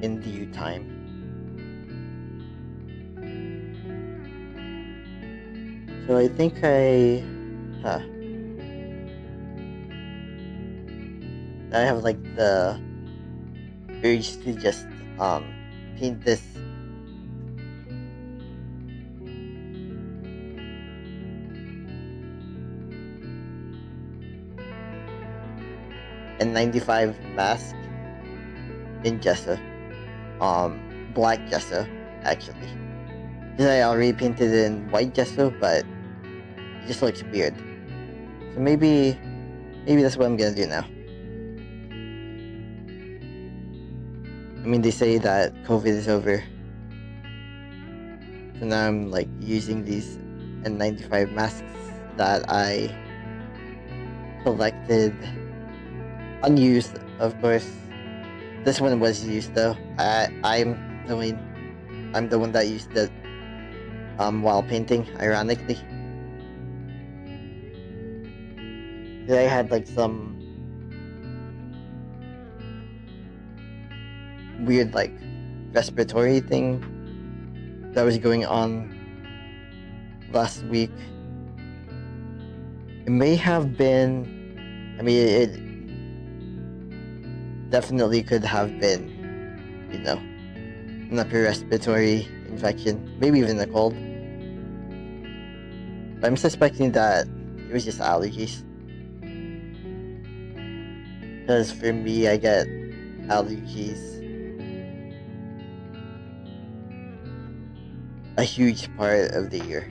in due time. So I think I have like the urge to just paint this N95 mask in gesso, black gesso actually. Because I already painted it in white gesso, but it just looks weird. So maybe that's what I'm gonna do now. I mean, they say that COVID is over. So now I'm like using these N95 masks that I collected unused, of course. This one was used though. I'm the one that used it while painting, ironically. I had like some weird like respiratory thing that was going on last week. It may have been, I mean, it definitely could have been, you know, an upper respiratory infection, maybe even a cold. But I'm suspecting that it was just allergies. Because for me, I get allergies a huge part of the year.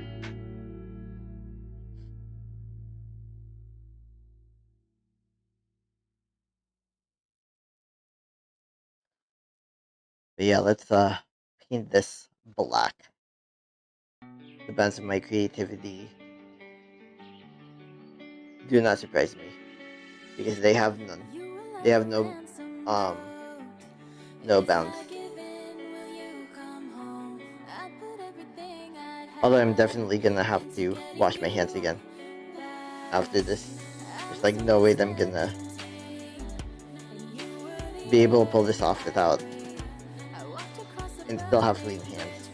But yeah, let's paint this black. The bounds of my creativity do not surprise me, because they have none. They have no bounds. Although I'm definitely gonna have to wash my hands again after this. There's like no way that I'm gonna be able to pull this off without and still have clean hands.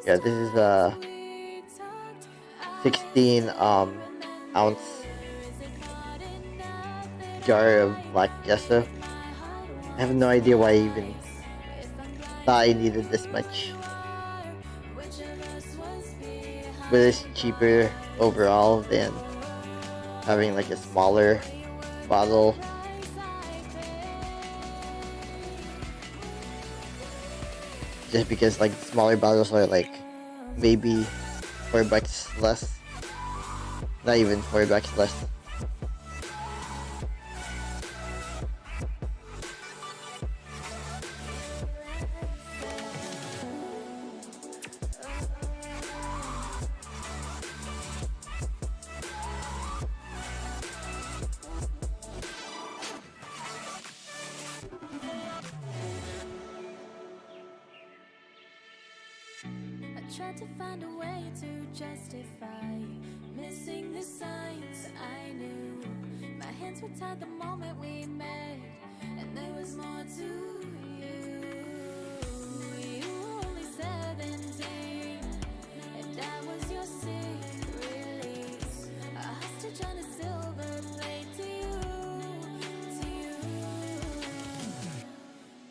Yeah, this is a 16 ounce jar of black gesso. I have no idea why I even thought I needed this much. But it's cheaper overall than having like a smaller bottle. Just because like smaller bottles are like maybe $4 less. Not even $4 less. Tried to find a way to justify missing the signs I knew. My hands were tied the moment we met, and there was more to you. You were only 17, and I was your sick release, a hostage on a silver plate to you, to you.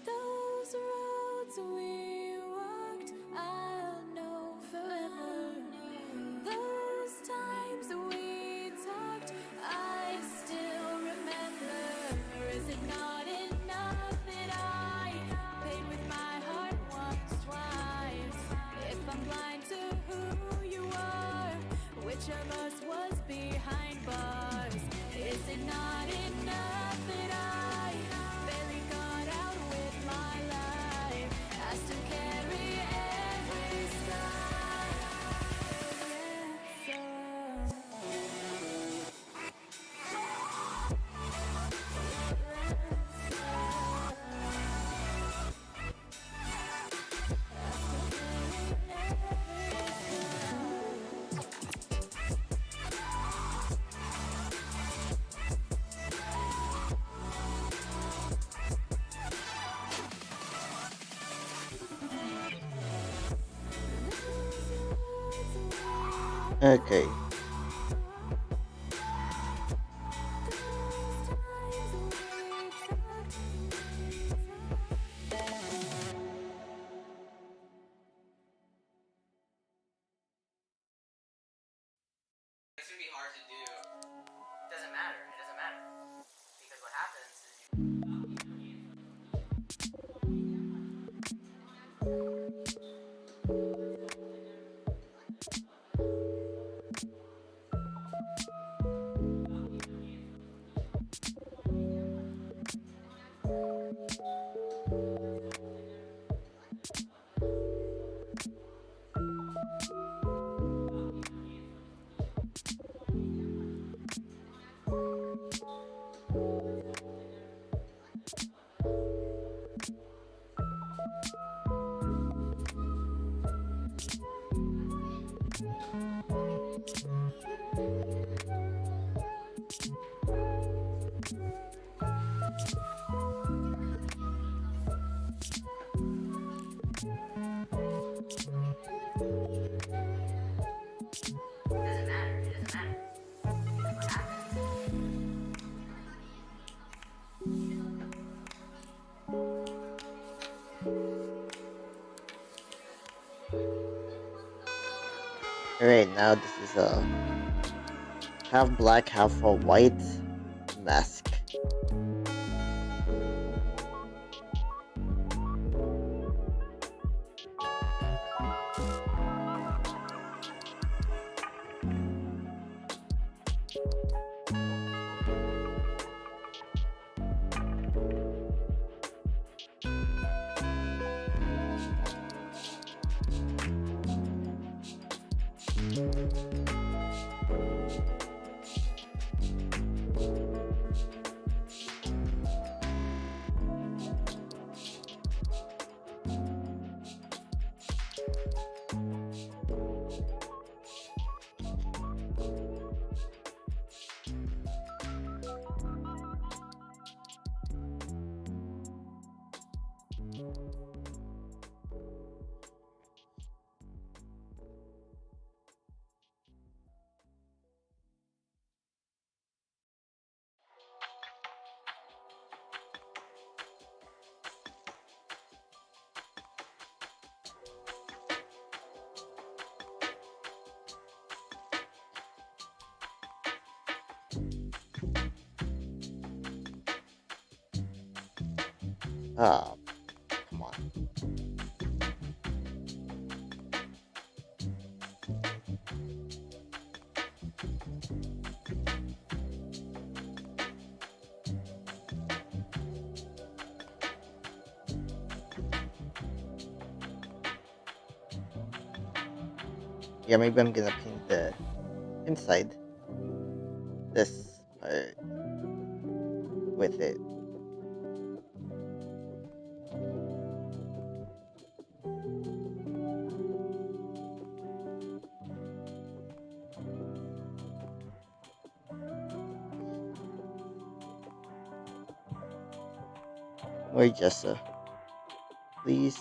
Those roads we walked, I'll know forever. Those times we talked, I still remember. Is it not enough that I paid with my heart once, twice? If I'm blind to who you are, which of us was behind bars? Is it not enough that I barely got out with my life? I still carry every scar. Okay. It's gonna be hard to do. It doesn't matter. It doesn't matter. Because what happens is Alright, now this is a half black, half a white mask. Oh, come on. Yeah, maybe I'm gonna paint the inside this part with it. Or Jessa, please.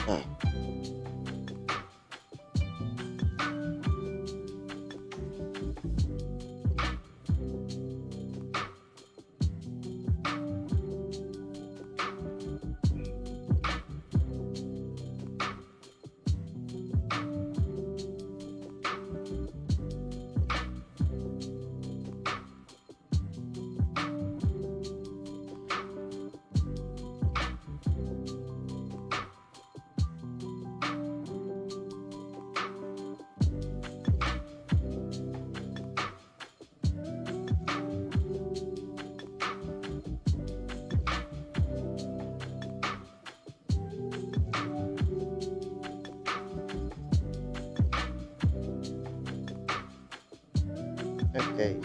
Oh. Okay.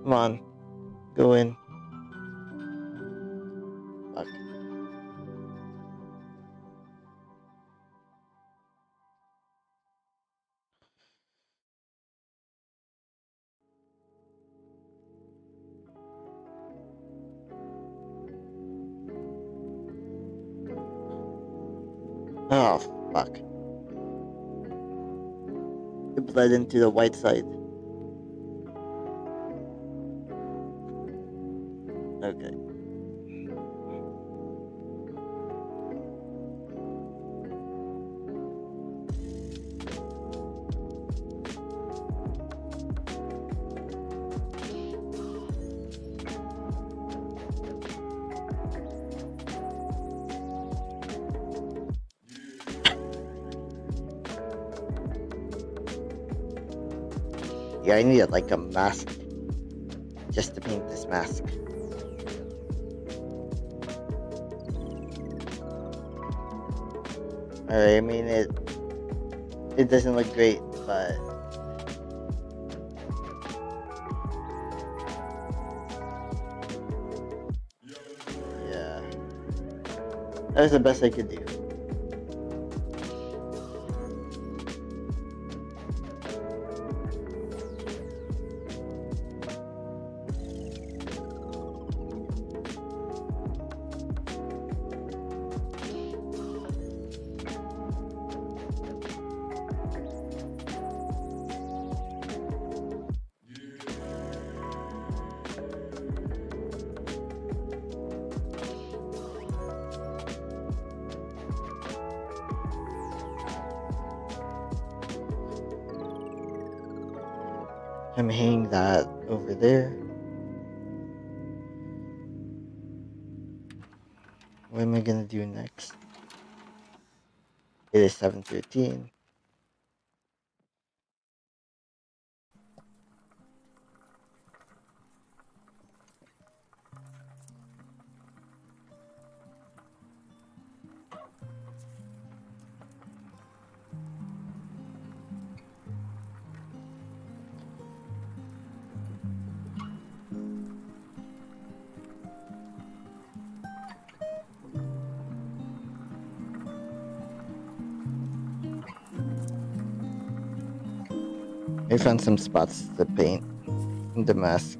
Come on. Go in. Fuck. Oh, fuck. It bled into the white side. Okay. Yeah, I needed like a mask just to paint this mask. Alright, I mean it doesn't look great, but yeah. That was the best I could do. I'm hanging that over there. What am I gonna do next? It is 7:13. I found some spots to paint in the mask.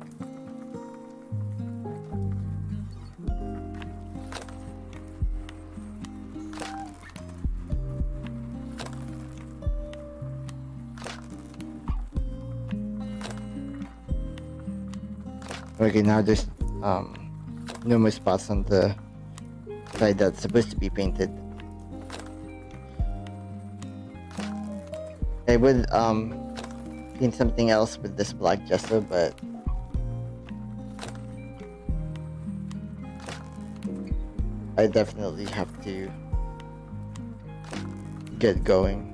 Okay, now there's no more spots on the side that's supposed to be painted. I would paint something else with this black gesso, but I definitely have to get going.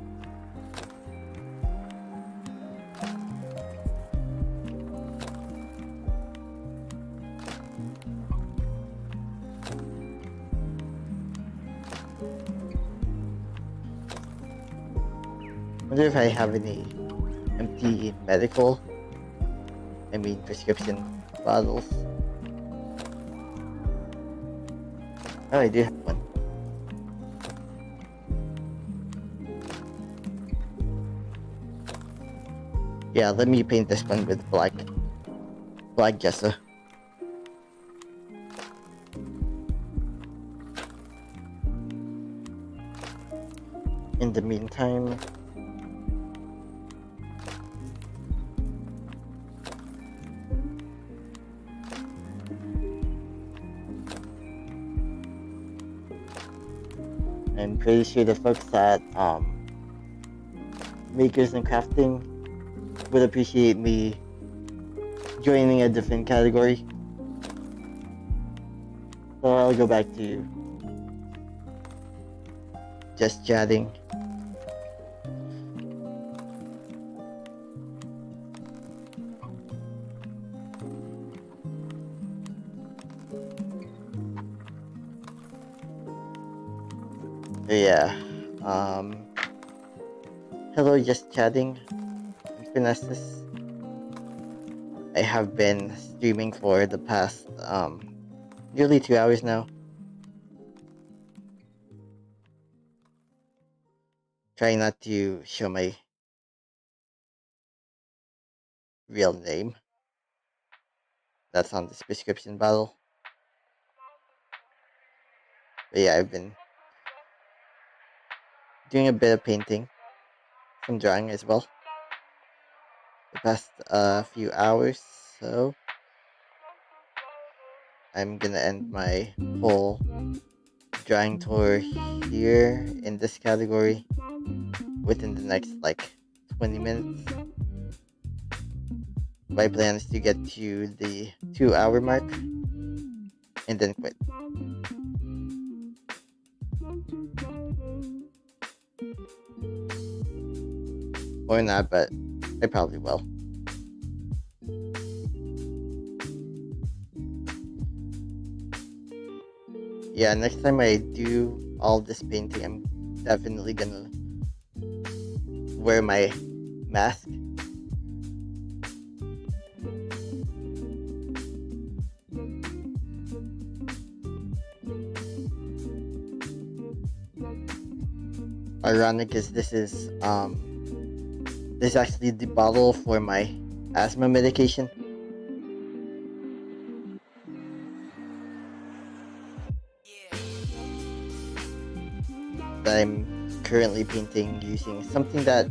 Wonder if I have any empty prescription bottles. Oh, I do have one. Yeah, let me paint this one with black gesso. In the meantime, I'm pretty sure the folks at Makers and Crafting would appreciate me joining a different category. So I'll go back to just chatting. Yeah. Hello, just chatting. I'm Fornesus. I have been streaming for the past nearly 2 hours now. Trying not to show my real name. That's on this prescription bottle. But yeah, I've been doing a bit of painting, some drawing as well, the past few hours. So I'm gonna end my whole drawing tour here in this category within the next like 20 minutes. My plan is to get to the 2-hour mark and then quit. Or not, but I probably will. Yeah, next time I do all this painting, I'm definitely gonna wear my mask. Ironic is this is actually the bottle for my asthma medication. That I'm currently painting using something that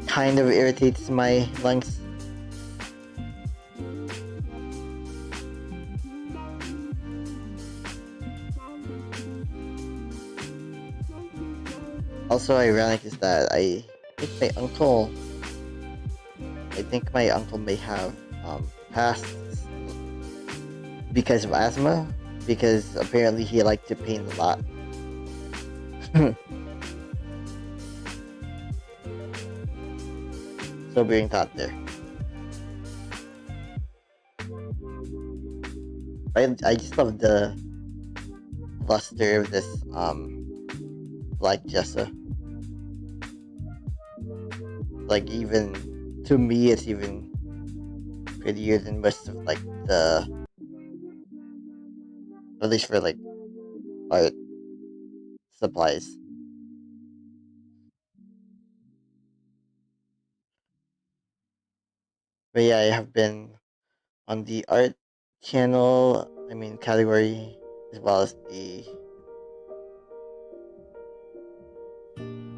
kind of irritates my lungs. Also ironic is that I think my uncle may have passed because of asthma, because apparently he liked to paint a lot. Sobering thought there. I just love the luster of this black gesso. Like, even to me, it's even prettier than most of like the, at least for like art supplies. But yeah, I have been on the art channel, category, as well as the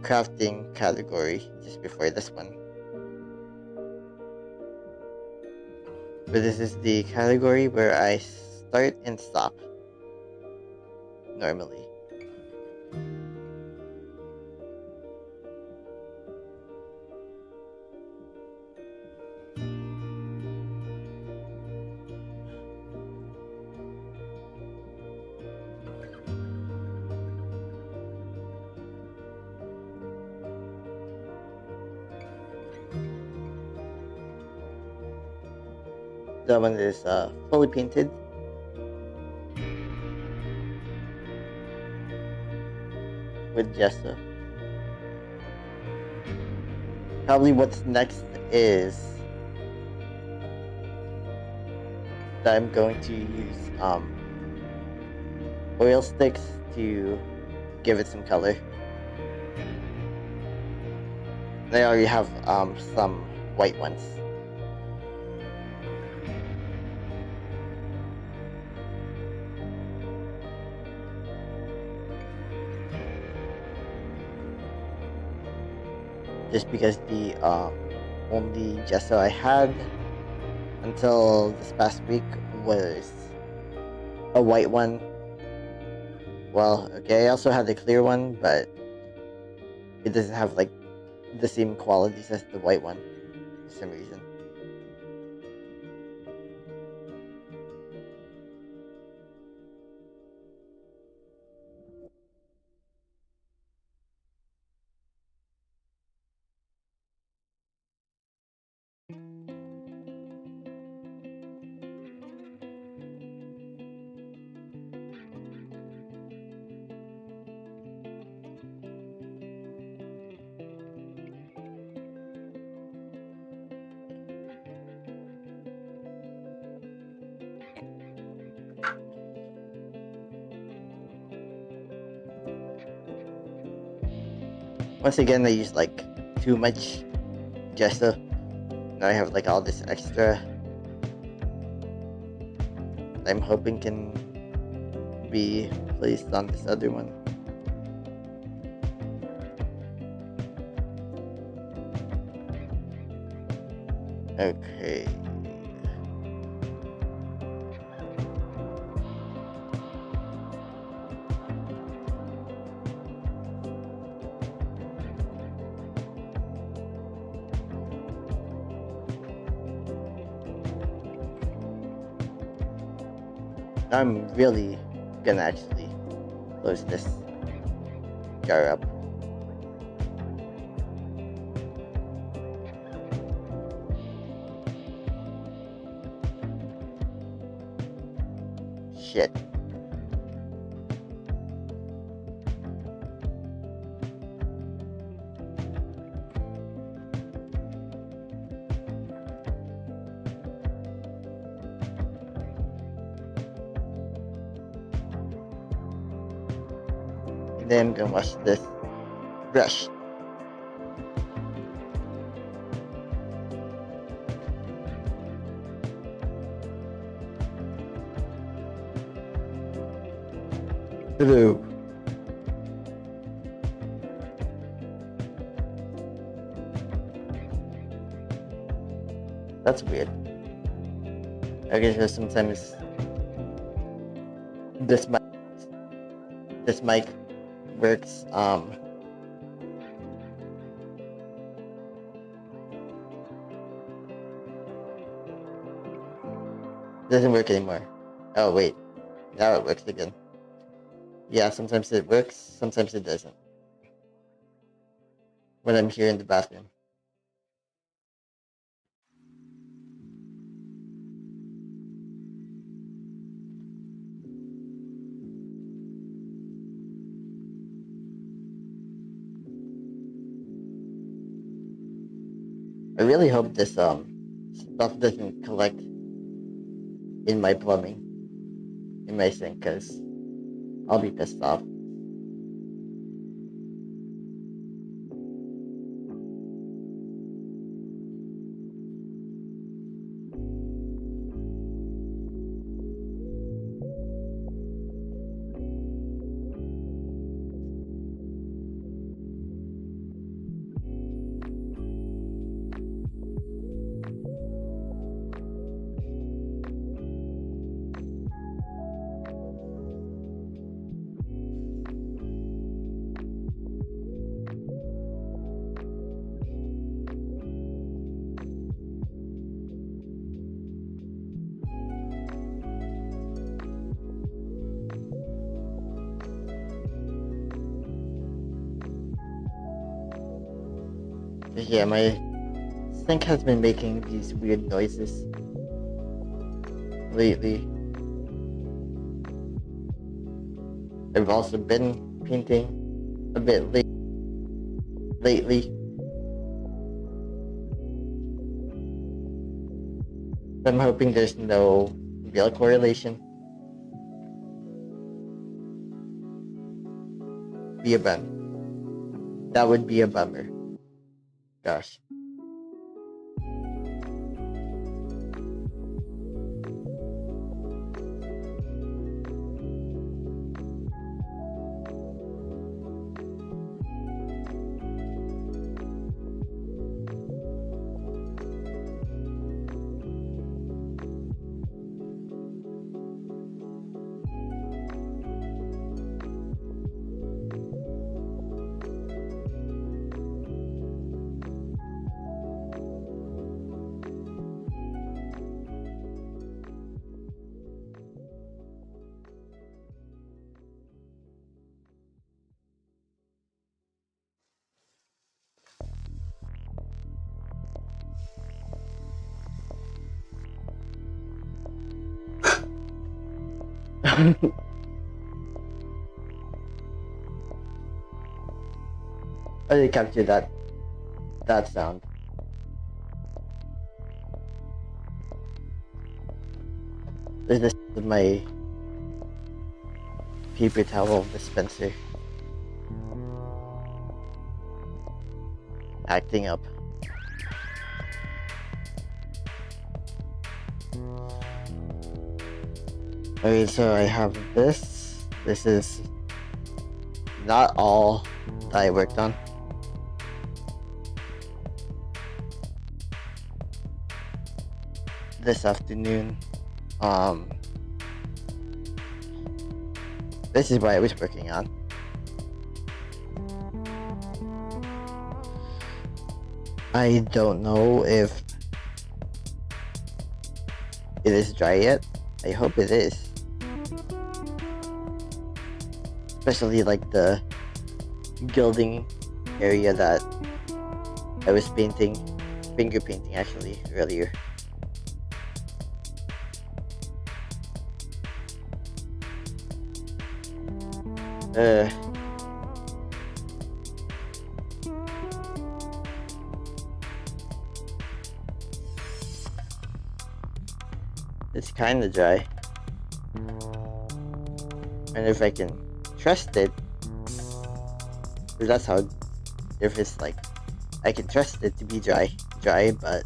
crafting category just before this one. But this is the category where I start and stop normally. That one is fully painted. With gesso. Probably what's next is that I'm going to use oil sticks to give it some color. I already have some white ones. Just because the only gesso I had until this past week was a white one. Well, okay, I also had the clear one, but it doesn't have like the same qualities as the white one for some reason. Once again, I used like too much gesso. Now I have like all this extra that I'm hoping can be placed on this other one. Okay. I'm really gonna actually close this jar up. Shit. And then I'm gonna wash this brush. Hello. That's weird. I guess sometimes this mic works doesn't work anymore. Oh wait, now it works again. Yeah, sometimes it works, sometimes it doesn't. When I'm here in the bathroom. I really hope this stuff doesn't collect in my plumbing, in my sink, because I'll be pissed off. Yeah, my sink has been making these weird noises lately. I've also been painting a bit lately. I'm hoping there's no real correlation. Be a bum. That would be a bummer. Gosh. I did capture that sound. This is my paper towel dispenser acting up. Okay, so I have this. This is not all that I worked on. This afternoon, this is what I was working on. I don't know if it is dry yet. I hope it is. Especially like the gilding area that I was painting, finger painting actually, earlier. It's kinda dry. And if I can trust it, that's how, if it's like, I can trust it to be dry, but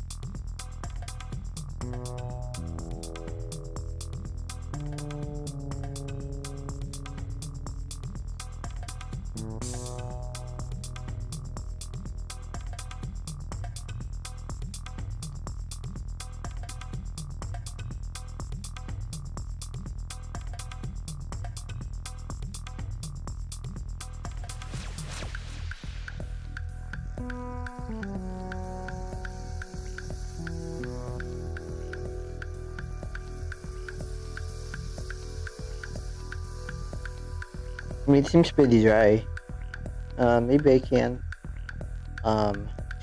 I mean, it seems pretty dry. Maybe I can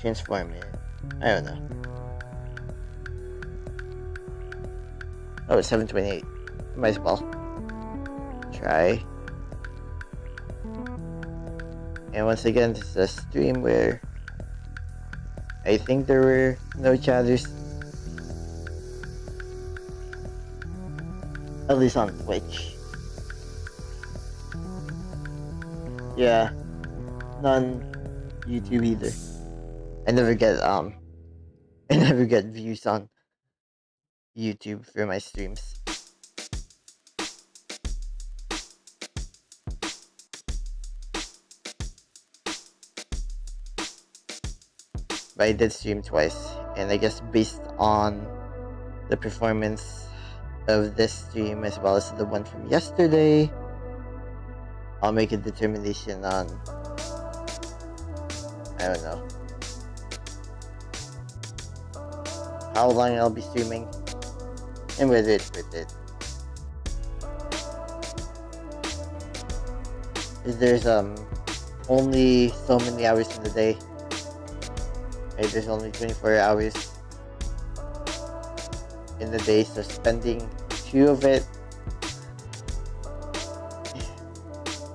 transform it. I don't know. Oh, it's 7:28. Might as well try. And once again, this is a stream where I think there were no chatters. At least on Twitch. Yeah, none YouTube either. I never get views on YouTube for my streams. But I did stream twice, and I guess based on the performance of this stream as well as the one from yesterday, I'll make a determination on, I don't know, how long I'll be streaming and whether it's worth it. There's only so many hours in the day, Okay, there's only 24 hours in the day, so spending 2 of it,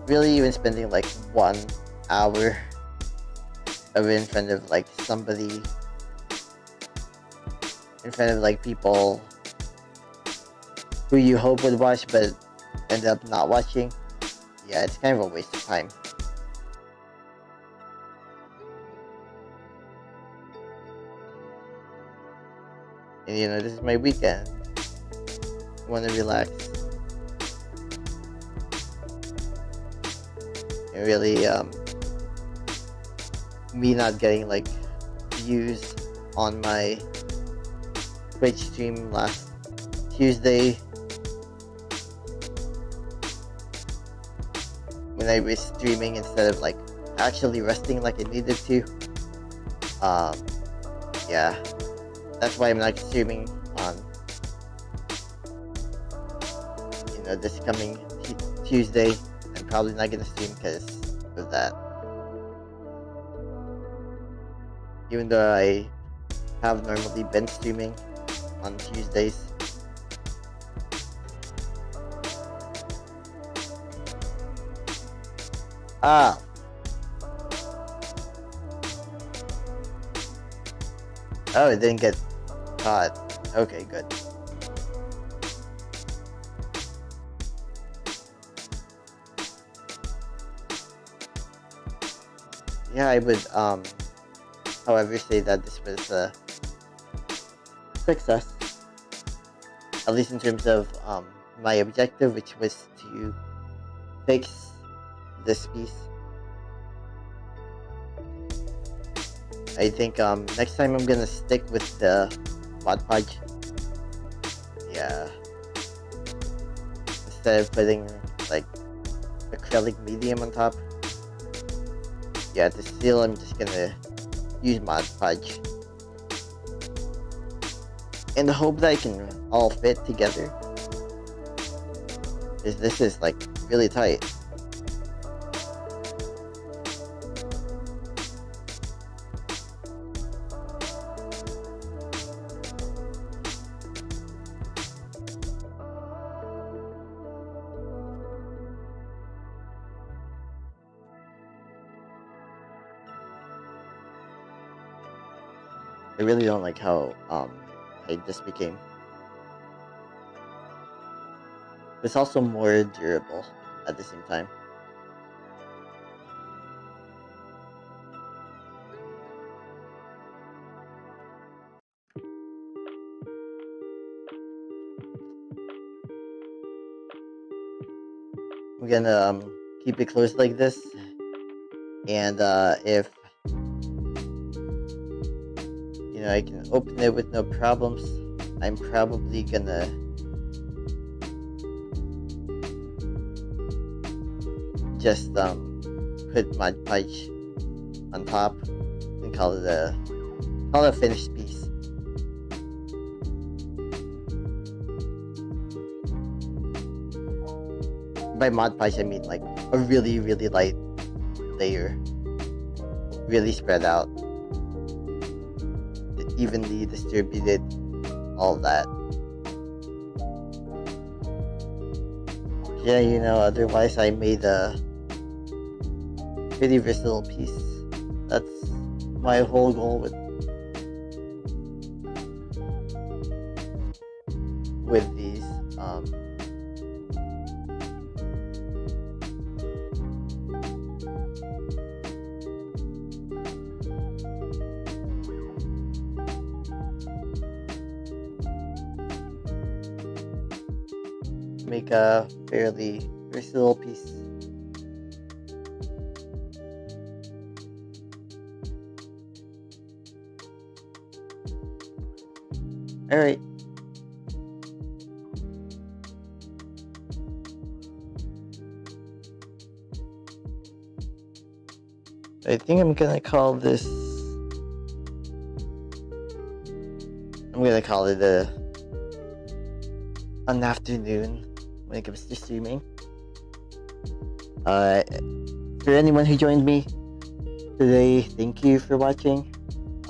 really even spending like 1 hour of it in front of like somebody, in front of like people who you hope would watch but end up not watching, yeah, it's kind of a waste of time. And you know, this is my weekend. I want to relax. And really, me not getting like views on my Twitch stream last Tuesday when I was streaming instead of like actually resting like I needed to. Yeah, that's why I'm not streaming on, you know, this coming Tuesday. I'm probably not gonna stream because of that. Even though I have normally been streaming on Tuesdays. Ah. Oh, it didn't get caught. Okay, good. Yeah, I would, however, say that this was a success. At least in terms of, my objective, which was to fix this piece. I think, next time I'm gonna stick with the Mod Podge. Yeah. Instead of putting, like, acrylic medium on top. Yeah, to seal, I'm just gonna use Mod Podge. In the hope that I can all fit together. Because this is, like, really tight. I really don't like how tight this became. It's also more durable at the same time. I'm gonna keep it closed like this, and if you know I can open it with no problems, I'm probably gonna just put Mod Podge on top and call it a finished piece. By Mod Podge, I mean like a really, really light layer, really spread out, evenly distributed, all that. Yeah, you know, otherwise I made a pretty versatile piece. That's my whole goal with these. Make a fairly versatile piece. Alright. I think I'm gonna call this... I'm gonna call it an afternoon when it comes to streaming. For anyone who joined me today, thank you for watching.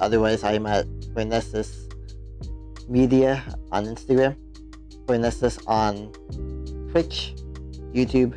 Otherwise, I'm at Fornesus Media on Instagram, Fornesus on Twitch, YouTube,